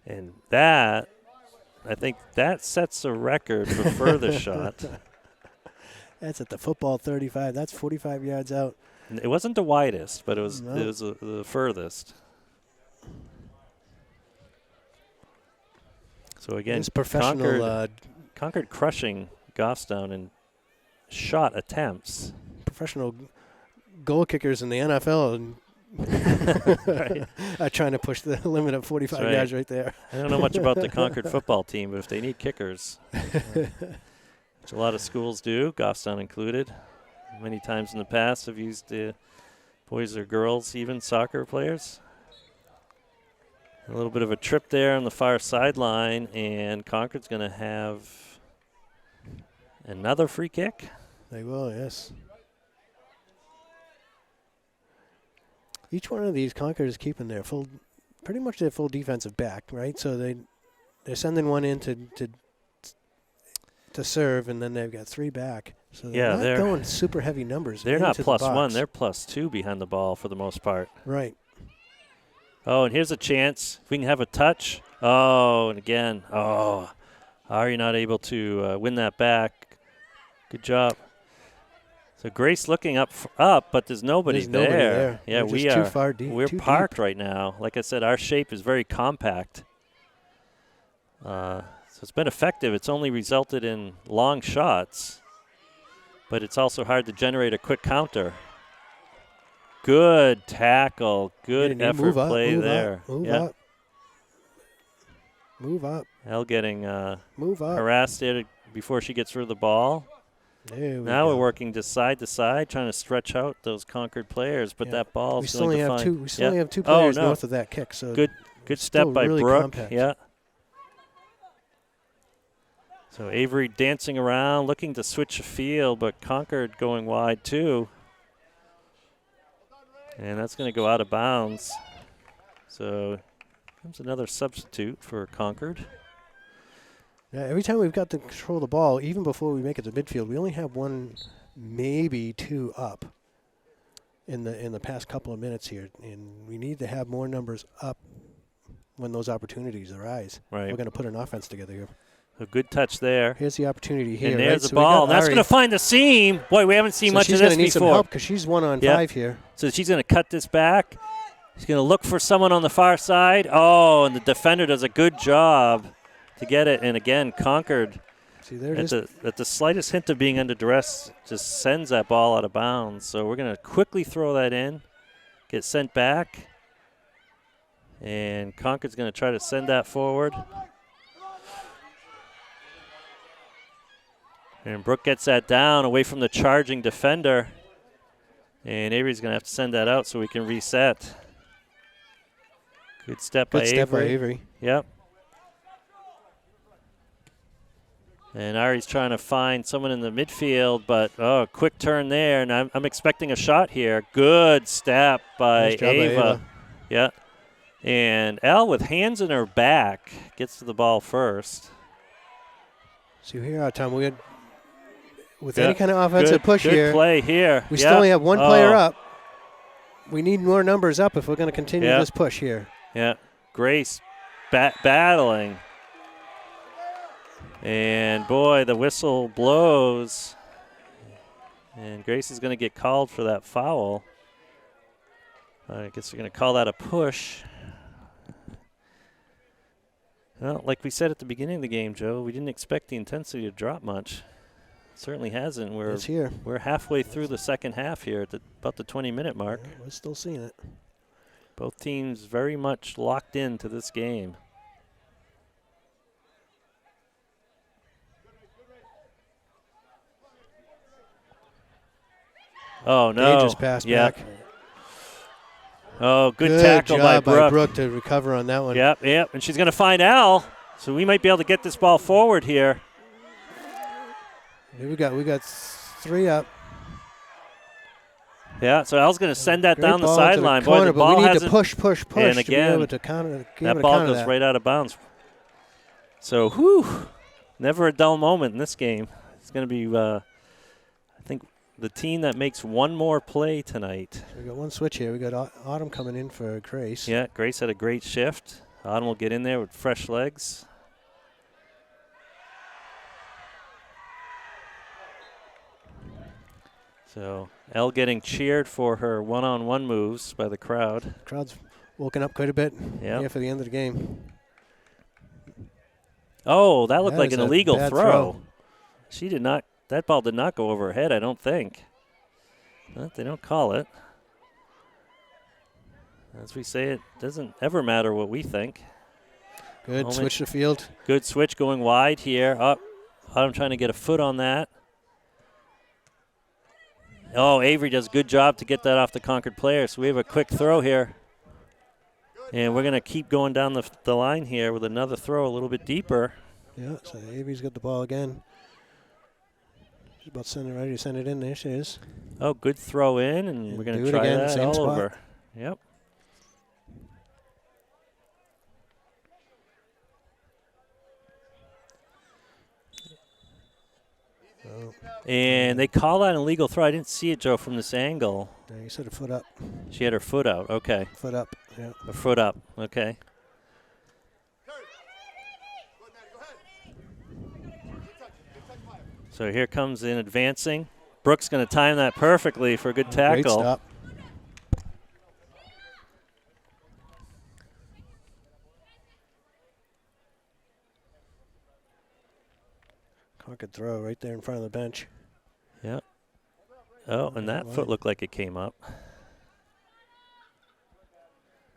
And that, I think that sets a record for furthest shot. That's at the football 35. That's 45 yards out. It wasn't the widest, but it was the furthest. So again, it's professional. Concord crushing Goffstown in shot attempts. Professional goal kickers in the NFL are trying to push the limit of 45 yards right there. I don't know much about the Concord football team, but if they need kickers, which a lot of schools do, Goffstown included. Many times in the past have used the boys or girls, even soccer players. A little bit of a trip there on the far sideline, and Concord's going to have another free kick. They will, yes. Each one of these, Concord is keeping their pretty much their full defensive back, right? So they're sending one in to serve, and then they've got three back. So they're not going super heavy numbers. They're not +1. They're +2 behind the ball for the most part. Right. Oh, and here's a chance. If we can have a touch. Oh, and again. Oh, are you not able to win that back? Good job. So Grace looking up, but there's nobody there. Yeah, we are too far deep. We're parked right now. Like I said, our shape is very compact. So it's been effective. It's only resulted in long shots, but it's also hard to generate a quick counter. Good tackle. Good effort play there. Move up. Elle getting harassed there before she gets rid of the ball. Now we're working just side to side, trying to stretch out those Concord players, but that ball is going to find. We still only have two players north of that kick. So good step by really Brooke. Compact. Yeah. So Avery dancing around, looking to switch the field, but Concord going wide too. And that's going to go out of bounds. So comes another substitute for Concord. Yeah, every time we've got to control the ball, even before we make it to midfield, we only have one, maybe two up in the past couple of minutes here. And we need to have more numbers up when those opportunities arise. Right. We're going to put an offense together here. A good touch there. Here's the opportunity here. And there's the ball. That's going to find the seam. Boy, we haven't seen much of this before. She's going to need some help because she's 1-on-5 here. So she's going to cut this back. She's going to look for someone on the far side. Oh, and the defender does a good job to get it. And again, Concord, at the slightest hint of being under duress, just sends that ball out of bounds. So we're going to quickly throw that in, get sent back. And Concord's going to try to send that forward. And Brooke gets that down away from the charging defender. And Avery's going to have to send that out so we can reset. Good step by Good step by Avery. Avery. Yep. And Ari's trying to find someone in the midfield, but quick turn there, and I'm expecting a shot here. Good step by Nice job by Ava. Yeah. And Elle, with hands in her back, gets to the ball first. So here our time. We had, with Yeah. any kind of offensive push good here, play here. we Yeah. still only have one player up. We need more numbers up if we're going to continue this push here. Yeah. Grace battling. And, boy, the whistle blows. And Grace is going to get called for that foul. I guess you're going to call that a push. Well, like we said at the beginning of the game, Joe, we didn't expect the intensity to drop much. It certainly hasn't. It's here. We're halfway through the second half here at about the 20-minute mark. Yeah, we're still seeing it. Both teams very much locked into this game. Oh, no. Dangerous pass back. Oh, good tackle job by Brooke to recover on that one. Yep. And she's going to find Al. So we might be able to get this ball forward here. Here we got 3 up. Yeah, so Al's going to send that Great down the ball to sideline. corner, Boy, the but ball we need hasn't. to push and to again, be able to counter. That ball goes right out of bounds. So, never a dull moment in this game. It's going to be, I think, the team that makes one more play tonight. So we got one switch here. We got Autumn coming in for Grace. Yeah, Grace had a great shift. Autumn will get in there with fresh legs. So, Elle getting cheered for her one-on-one moves by the crowd. Crowd's woken up quite a bit here for the end of the game. Oh, that looked like an illegal throw. She did not. That ball did not go over her head, I don't think. But they don't call it. As we say, it doesn't ever matter what we think. Good switch to field. Good switch going wide here. I'm trying to get a foot on that. Oh, Avery does a good job to get that off the Concord player. So we have a quick throw here. And we're going to keep going down the line here with another throw a little bit deeper. Yeah, so Avery's got the ball again. She's about ready to send it in. There she is. Oh, good throw in, and we're going to try again, that same all spot. over. Yep. Oh. And they call that an illegal throw. I didn't see it, Joe, from this angle. Yeah, you said a foot up. She had her foot out. Okay. Foot up, yeah. Her foot up. Okay. So here comes in advancing. Brooks going to time that perfectly for a good tackle. Great stop. Concord throw right there in front of the bench. Yep. Oh, and that foot looked like it came up.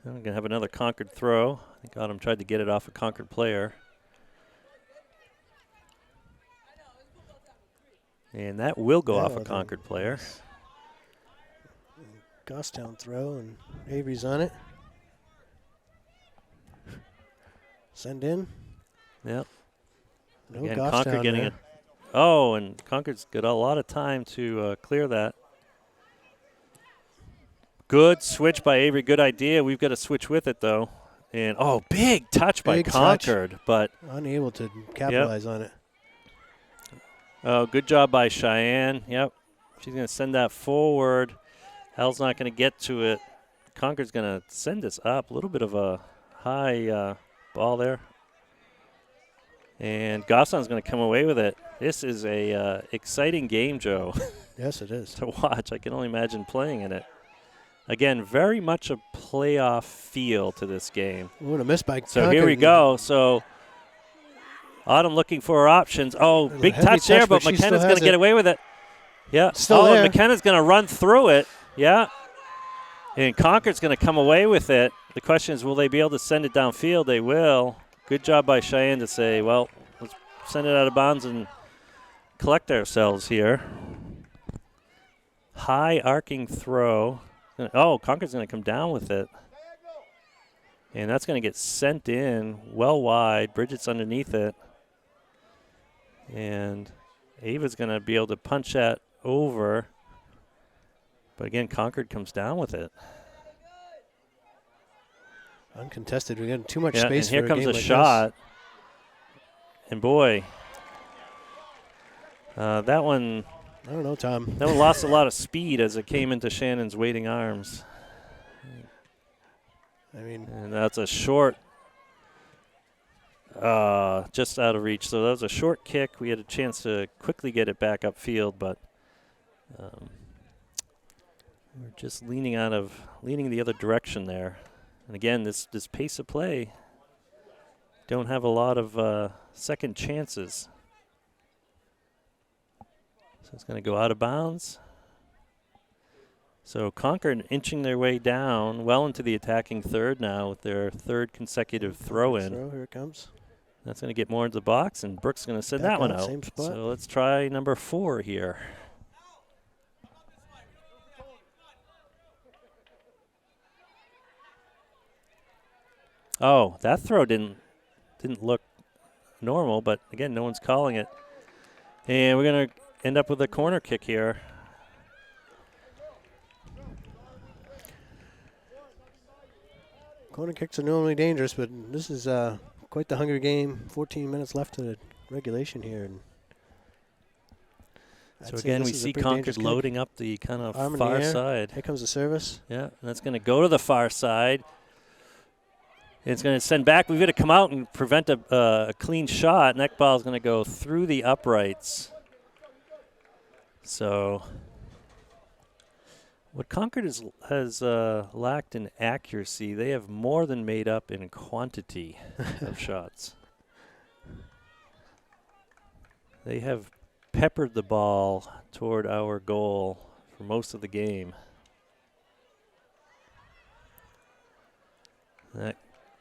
We're going to have another Concord throw. I think Autumn tried to get it off a Concord player. And that will go off a Concord player. Goffstown throw, and Avery's on it. Send in. Yep. No Again, Goffstown Concord getting there. it. Oh, and Concord's got a lot of time to clear that. Good switch by Avery. Good idea. We've got to switch with it, though. And, big touch by Concord. But unable to capitalize on it. Oh, good job by Cheyenne. Yep. She's going to send that forward. Al's not going to get to it. Concord's going to send this up. A little bit of a high ball there. And Goffstown's going to come away with it. This is a exciting game, Joe. Yes, it is. To watch. I can only imagine playing in it. Again, very much a playoff feel to this game. What a miss by So Concord. here we go. So Autumn looking for her options. Oh, big touch there, but McKenna's going to get away with it. Yeah. Still there. And McKenna's going to run through it. Yeah. And Concord's going to come away with it. The question is, will they be able to send it downfield? They will. Good job by Cheyenne to say, well, let's send it out of bounds and collect ourselves here. High arcing throw. Oh, Concord's going to come down with it. And that's going to get sent in well wide. Bridget's underneath it. And Ava's going to be able to punch that over. But again, Concord comes down with it. Uncontested. We're getting too much Yeah, space and here for a comes game a like shot. And boy, that one. I don't know, Tom. That one lost a lot of speed as it came into Shannon's waiting arms. I mean, And that's a short, just out of reach. So that was a short kick. We had a chance to quickly get it back upfield, but we're just leaning the other direction there. And again, this pace of play, don't have a lot of second chances. So it's going to go out of bounds. So Concord inching their way down well into the attacking third now with their third consecutive throw-in. Here it comes. That's going to get more into the box, and Brooks going to send Back that one out, out. same spot. So let's try number 4 here. Oh, that throw didn't look normal, but again, no one's calling it. And we're going to end up with a corner kick here. Corner kicks are normally dangerous, but this is quite the hungry game. 14 minutes left in the regulation here. And so again, we see Concord loading up the kind of Arm in far the air. side. Here comes the service. Yeah, and that's going to go to the far side. It's going to send back. We've got to come out and prevent a clean shot. Neck ball is going to go through the uprights. So what Concord has lacked in accuracy, they have more than made up in quantity of shots. They have peppered the ball toward our goal for most of the game.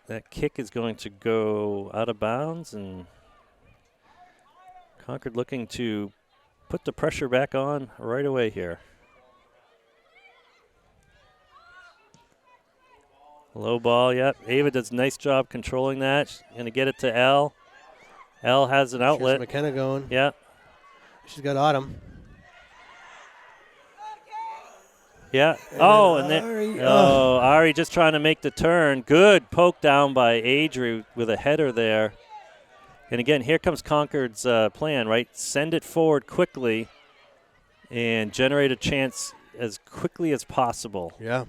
That kick is going to go out of bounds, and Concord looking to put the pressure back on right away here. Low ball, yep. Ava does a nice job controlling that. She's going to get it to Elle. Elle has an outlet. Here's McKenna going. Yep. She's got Autumn. Yeah. And Oh, then and then Ari, Ari just trying to make the turn. Good poke down by Adri with a header there. And again, here comes Concord's plan, right? Send it forward quickly and generate a chance as quickly as possible. Yeah.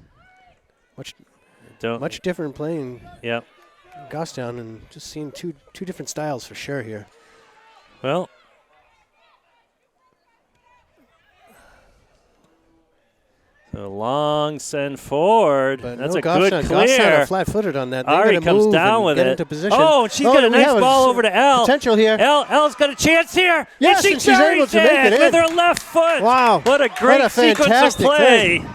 Much different playing. Yeah. Goffstown, and just seeing two different styles for sure here. Well, so long send forward. But That's no, a good Goffstown clear. are flat-footed on that. They Ari gotta comes move down and with get it. into position. Oh, and she's got a we nice have ball over to Elle. Potential here. Elle's got a chance here. Yes, and and she's able to make it with in. her left foot. Wow. What a great What a sequence of fantastic play.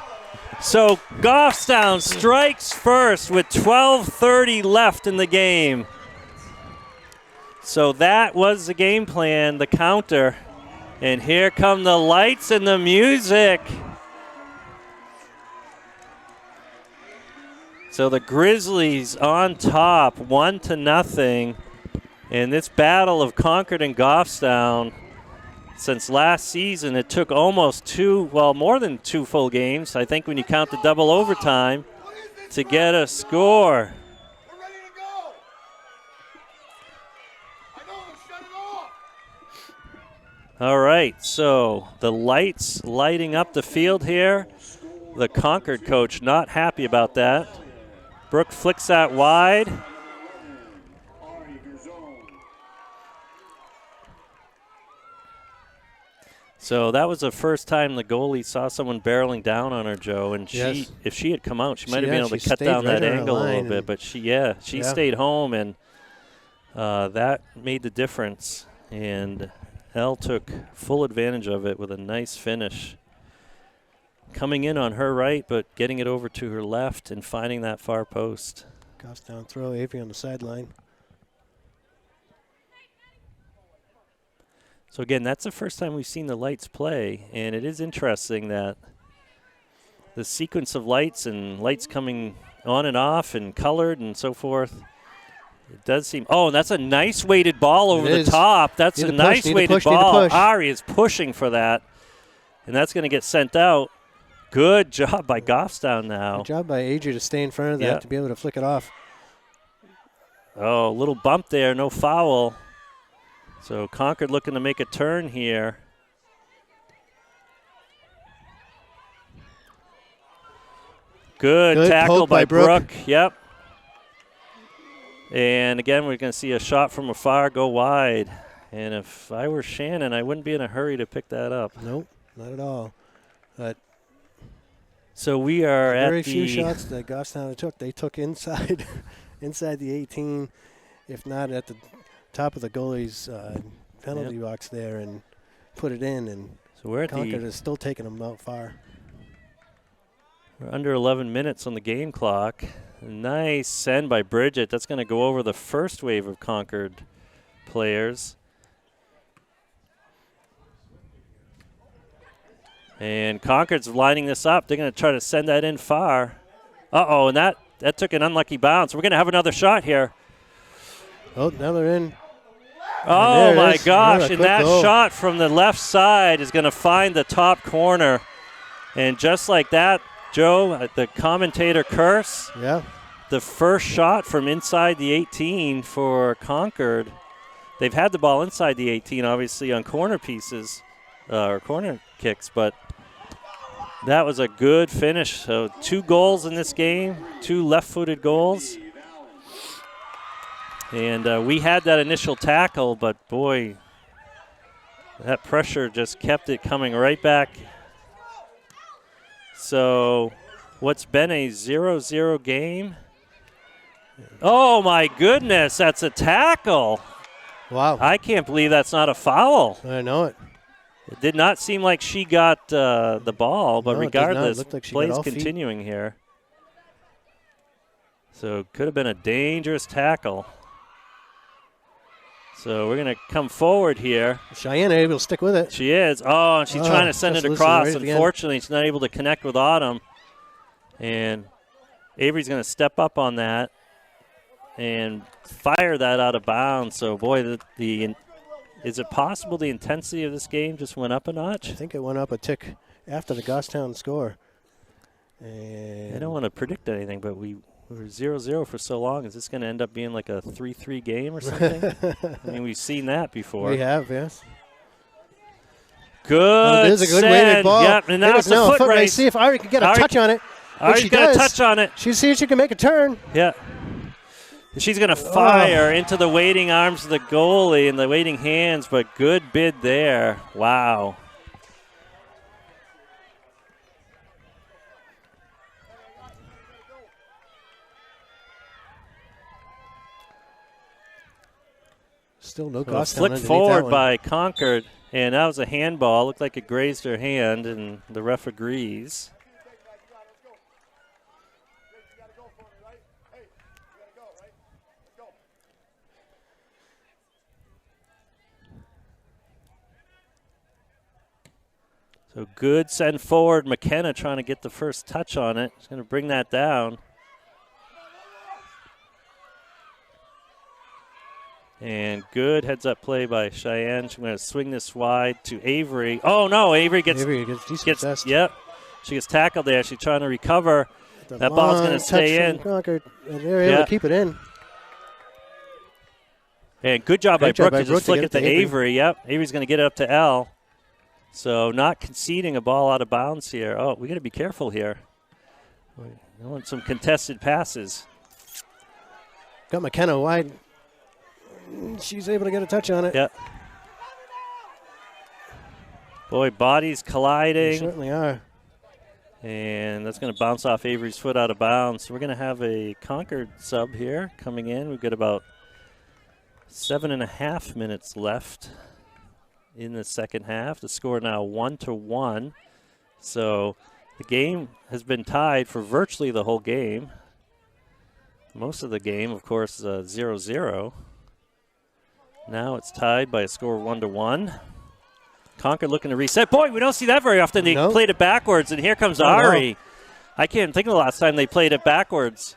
So Goffstown strikes first with 12:30 left in the game. So that was the game plan, the counter. And here come the lights and the music. So the Grizzlies on top, 1-0. And this battle of Concord and Goffstown, since last season, it took almost more than 2 full games, I think when you count the double overtime, to get a score. We're ready to go. I know, shut it off. All right, so the lights lighting up the field here. The Concord coach not happy about that. Brooke flicks that wide. So that was the first time the goalie saw someone barreling down on her, Joe. And Yes. if she had come out, she might have been able to she cut stayed down right that on her angle a little line bit. and- But she stayed home, and that made the difference. And Elle took full advantage of it with a nice finish. Coming in on her right, but getting it over to her left and finding that far post. Goffstown throw, Avery on the sideline. So again, that's the first time we've seen the lights play, and it is interesting that the sequence of lights and lights coming on and off and colored and so forth. It does seem. Oh, and that's a nice weighted ball over the top. That's a nice weighted ball. Ari is pushing for that, and that's going to get sent out. Good job by Goffstown now. Good job by Adri to stay in front of that to be able to flick it off. Oh, a little bump there, no foul. So Concord looking to make a turn here. Good tackle by Brooke. Yep. And again, we're going to see a shot from afar go wide. And if I were Shannon, I wouldn't be in a hurry to pick that up. Nope, not at all. But so we are at very few shots that Goffstown took. They took inside, inside the 18, if not at the top of the goalie's penalty box there, and put it in. And so we're at Concord is still taking them out far. We're under 11 minutes on the game clock. Nice send by Bridget. That's going to go over the first wave of Concord players. And Concord's lining this up. They're going to try to send that in far. Uh-oh, and that took an unlucky bounce. We're going to have another shot here. Oh, now they're in. Oh, my gosh. And that shot from the left side is going to find the top corner. And just like that, Joe, the commentator curse. Yeah. The first shot from inside the 18 for Concord. They've had the ball inside the 18, obviously, on corner pieces or corner kicks, but that was a good finish. So 2 goals in this game, 2 left-footed goals. And we had that initial tackle, but boy, that pressure just kept it coming right back. So what's been a 0-0 game? Oh, my goodness, that's a tackle. Wow. I can't believe that's not a foul. I know it. It did not seem like she got the ball, but regardless, like play's continuing here. So could have been a dangerous tackle. So we're going to come forward here. Cheyenne able to stick with it. She is. Oh, and she's trying to send it across. Right Unfortunately, she's not able to connect with Autumn. And Avery's going to step up on that and fire that out of bounds. So, boy, is it possible the intensity of this game just went up a notch? I think it went up a tick after the Goffstown score. And I don't want to predict anything, but we were 0-0 for so long. Is this going to end up being like a 3-3 game or something? I mean, we've seen that before. We have, yes. Good. Oh, it is a good weighted ball. Yep, and now it's a foot race. See if Ari can get a touch on it. Ari's got a touch on it. She sees she can make a turn. Yeah. She's going to fire into the waiting arms of the goalie and the waiting hands, but good bid there. Wow. Still no Goffstown. Flick forward by Concord, and that was a handball. Looked like it grazed her hand, and the ref agrees. So good send forward. McKenna trying to get the first touch on it. She's going to bring that down. And good heads-up play by Cheyenne. She's going to swing this wide to Avery. Oh, no, Avery gets yep. She gets tackled there. She's trying to recover. That ball's going to stay in. Concord, and they're able to keep it in. And good job by Brooke to just flick it to Avery. Yep, Avery's going to get it up to L. So not conceding a ball out of bounds here. Oh, we got to be careful here. We want some contested passes. Got McKenna wide. She's able to get a touch on it. Yep. Boy, bodies colliding. They certainly are. And that's going to bounce off Avery's foot out of bounds. So we're going to have a Concord sub here coming in. We've got about 7.5 minutes left in the second half. The score now 1-1. So the game has been tied for virtually the whole game. Most of the game, of course, 0-0. Now it's tied by a score of 1-1. Concord looking to reset. Boy, we don't see that very often. They played it backwards, and here comes Ari. I can't think of the last time they played it backwards.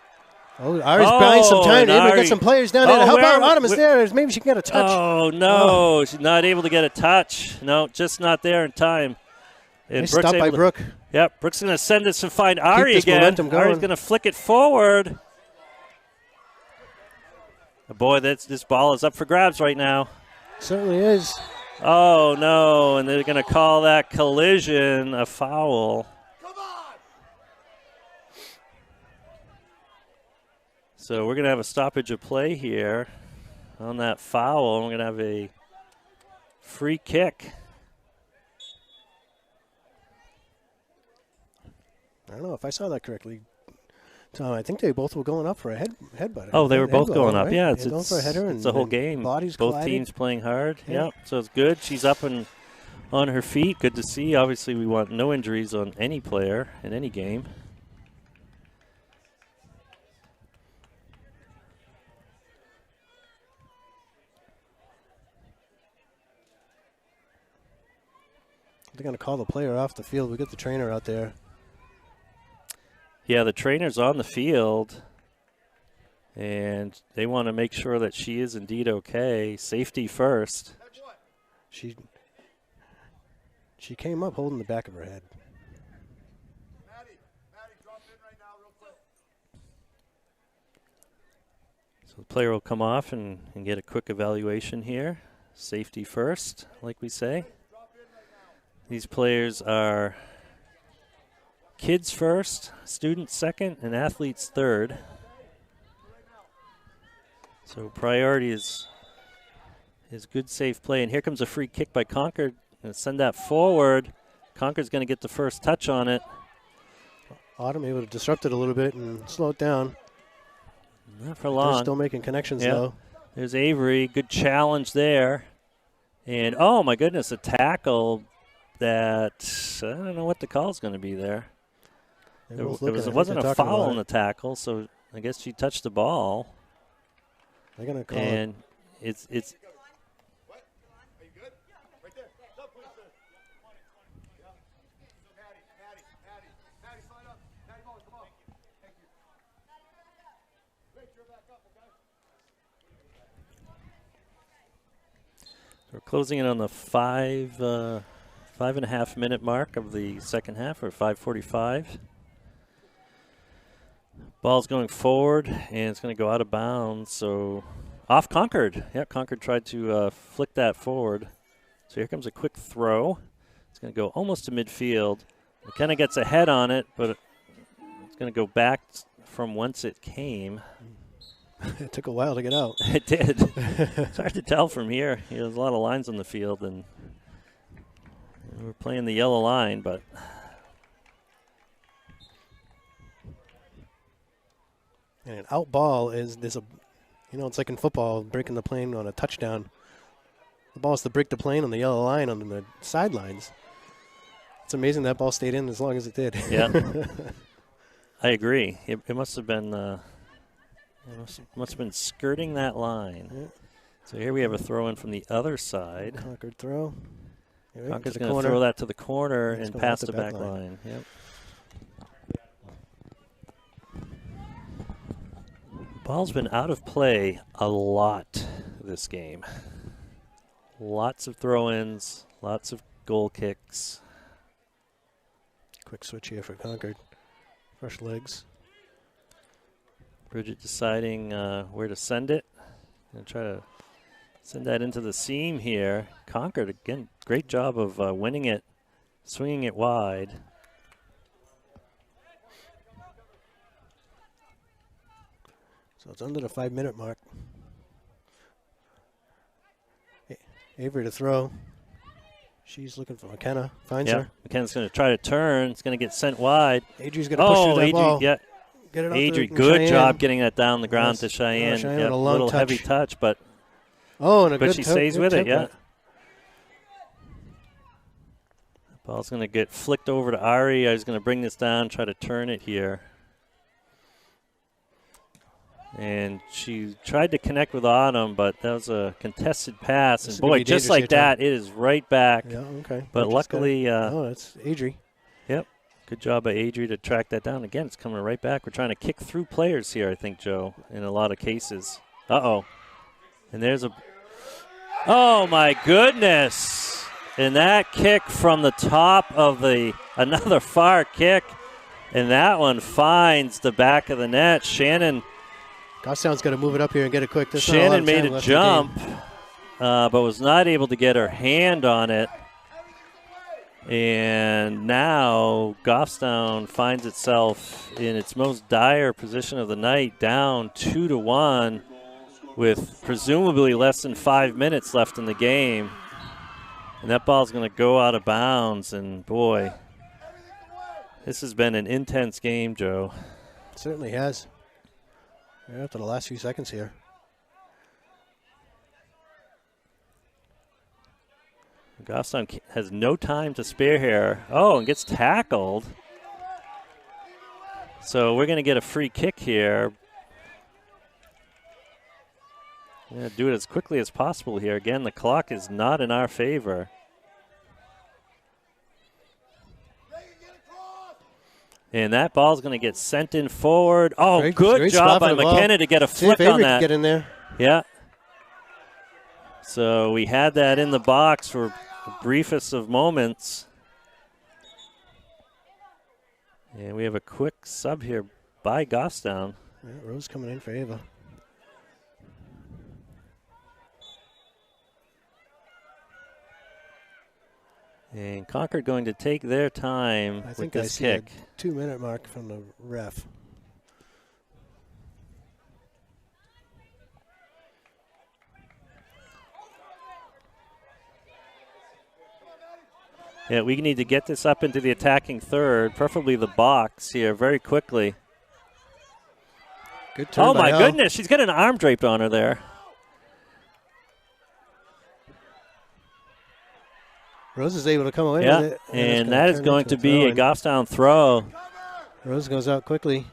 Oh, Ari's buying some time. and Able to Ari- get some players down there. Oh, How where- about Autumn is where- there? Maybe she can get a touch. Oh, no. She's not able to get a touch. No, just not there in time. And Nice Brooke's stop by able to- Brooke. Yep, Brooke's going to send us to find Ari this again. momentum going. Ari's going to flick it forward. Boy, this ball is up for grabs right now. Certainly is. Oh, no, and they're going to call that collision a foul. Come on! So we're going to have a stoppage of play here on that foul. We're going to have a free kick. I don't know if I saw that correctly. Tom, I think they both were going up for a headbutt. Oh, they were both going up. Right? Yeah, They're going for a header. it's the whole and game. Bodies Both collided. teams playing hard. Yeah. Yeah, so it's good. She's up and on her feet. Good to see. Obviously, we want no injuries on any player in any game. They're going to call the player off the field. We got the trainer out there. Yeah, the trainer's on the field, and they want to make sure that she is indeed okay. Safety first. She came up holding the back of her head. Maddie, drop in right now real quick. So the player will come off and get a quick evaluation here. Safety first, like we say. These players are kids first, students second, and athletes third. So priority is good, safe play. And here comes a free kick by Concord. Going to send that forward. Concord's going to get the first touch on it. Autumn able to disrupt it a little bit and slow it down. Not for They're long. still making connections, Yeah. though. There's Avery. Good challenge there. And, oh, my goodness, a tackle that I don't know what the call is going to be there. They're It both looking. I think wasn't they're a talking foul about on the it. tackle, so I guess she touched the ball. They're going to call it. And it's What? Are you good? Right there. Up, please, sir. Yeah. Maddie, slide up. Maddie, come on. Thank you. Great, you're back up, okay? we're closing in on the 5.5 minute mark of the second half, or 5:45. Ball's going forward, and it's going to go out of bounds. So off Concord. Yeah, Concord tried to flick that forward. So here comes a quick throw. It's going to go almost to midfield. It kind of gets a head on it, but it's going to go back from whence it came. It took a while to get out. It did. It's hard to tell from here. There's a lot of lines on the field, and we're playing the yellow line, but And an out ball there's a, it's like in football, breaking the plane on a touchdown. The ball is to break the plane on the yellow line on the sidelines. It's amazing that ball stayed in as long as it did. yeah, I agree. It must have been must have been skirting that line. Yeah. So here we have a throw in from the other side. Concord throw. Right Concord's to the going to corner. throw that to the corner It's and going out past the the back back line. line. Yep. Ball's been out of play a lot this game. Lots of throw-ins, lots of goal kicks. Quick switch here for Concord. Fresh legs. Bridget deciding where to send it. Gonna try to send that into the seam here. Concord, again, great job of winning it, swinging it wide. So it's under the 5-minute mark. Avery to throw. She's looking for McKenna. Finds Yeah, her. McKenna's going to try to turn. It's going to get sent wide. Adri's going to push through that Adri, ball. yeah. Get it out Adri, to good Cheyenne. job getting that down the ground Yes. to Cheyenne. Cheyenne Yep, with a long little touch. heavy touch, but Oh, and a good she tip- stays good with it, tip yeah. right. Ball's going to get flicked over to Ari. I was going to bring this down, try to turn it here. And she tried to connect with Autumn, but that was a contested pass. This is And gonna boy, be just dangerous like here, Tom. that, it is right back. Yeah, okay. But We just got luckily, it. Oh, that's Adri. yep, Good job by Adri to track that down. Again, it's coming right back. We're trying to kick through players here, I think, Joe, in a lot of cases. Uh-oh. And there's a... Oh, my goodness. And that kick from the top of the... Another far kick. And that one finds the back of the net. Shannon... Goffstown's got to move it up here and get it quick. Shannon made a jump, but was not able to get her hand on it. And now Goffstown finds itself in its most dire position of the night, down 2-1 with presumably less than 5 minutes left in the game. And that ball's going to go out of bounds. And, boy, this has been an intense game, Joe. It certainly has. We're up to the last few seconds here. Goffstown has no time to spare here. Oh, and gets tackled. So we're going to get a free kick here. We're going to do it as quickly as possible here. Again, the clock is not in our favor. And that ball's going to get sent in forward. Oh, good job by McKenna to get a flick on that. Get in there. Yeah. So we had that in the box for the briefest of moments. And we have a quick sub here by Goffstown. Yeah, Rose coming in for Ava. And Concord going to take their time with this kick. I see a 2-minute mark from the ref. Yeah, we need to get this up into the attacking third, preferably the box here very quickly. Good turn. Oh, my goodness. She's got an arm draped on her there. Rose is able to come away with it. And that is going to be a Goffstown throw. Rose goes out quickly.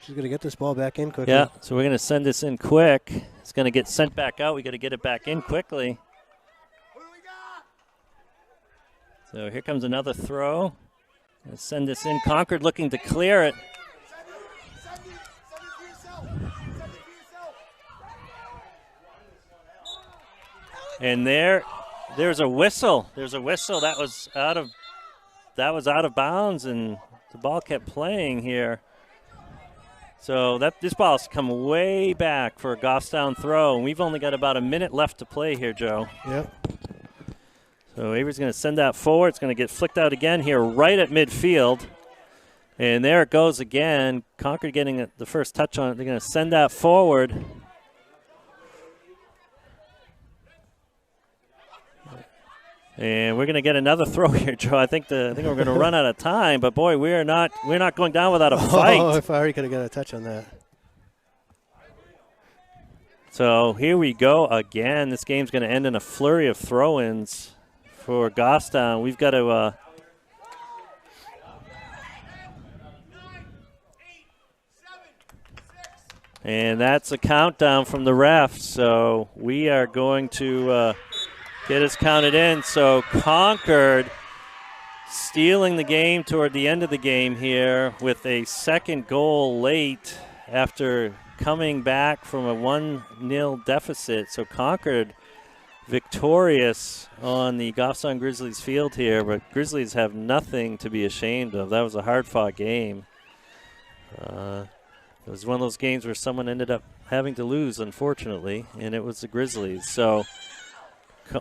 She's going to get this ball back in quickly. Yeah, so we're going to send this in quick. It's going to get sent back out. We got to get it back in quickly. So here comes another throw. Let's send this in. Concord looking to clear it. And there's a whistle. There's a whistle that was out of bounds, and the ball kept playing here. So this ball's come way back for a Goffstown throw, and we've only got about a minute left to play here, Joe. Yep. So Avery's going to send that forward. It's going to get flicked out again here right at midfield. And there it goes again. Concord getting the first touch on it. They're going to send that forward. And we're going to get another throw here, Joe. I think we're going to run out of time. But, boy, we're not going down without a fight. Oh, if I already could have got a touch on that. So here we go again. This game's going to end in a flurry of throw-ins for Goffstown. We've got to and that's a countdown from the ref. So we are going to get us counted in. So Concord stealing the game toward the end of the game here with a second goal late after coming back from a 1-0 deficit. So Concord victorious on the Goffstown Grizzlies field here, but Grizzlies have nothing to be ashamed of. That was a hard-fought game. It was one of those games where someone ended up having to lose, unfortunately, and it was the Grizzlies. So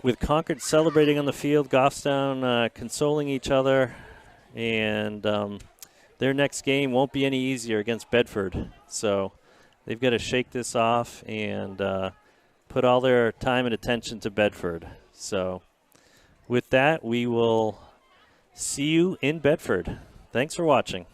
with Concord celebrating on the field, Goffstown consoling each other, and their next game won't be any easier against Bedford. So they've got to shake this off and put all their time and attention to Bedford. So with that, we will see you in Bedford. Thanks for watching.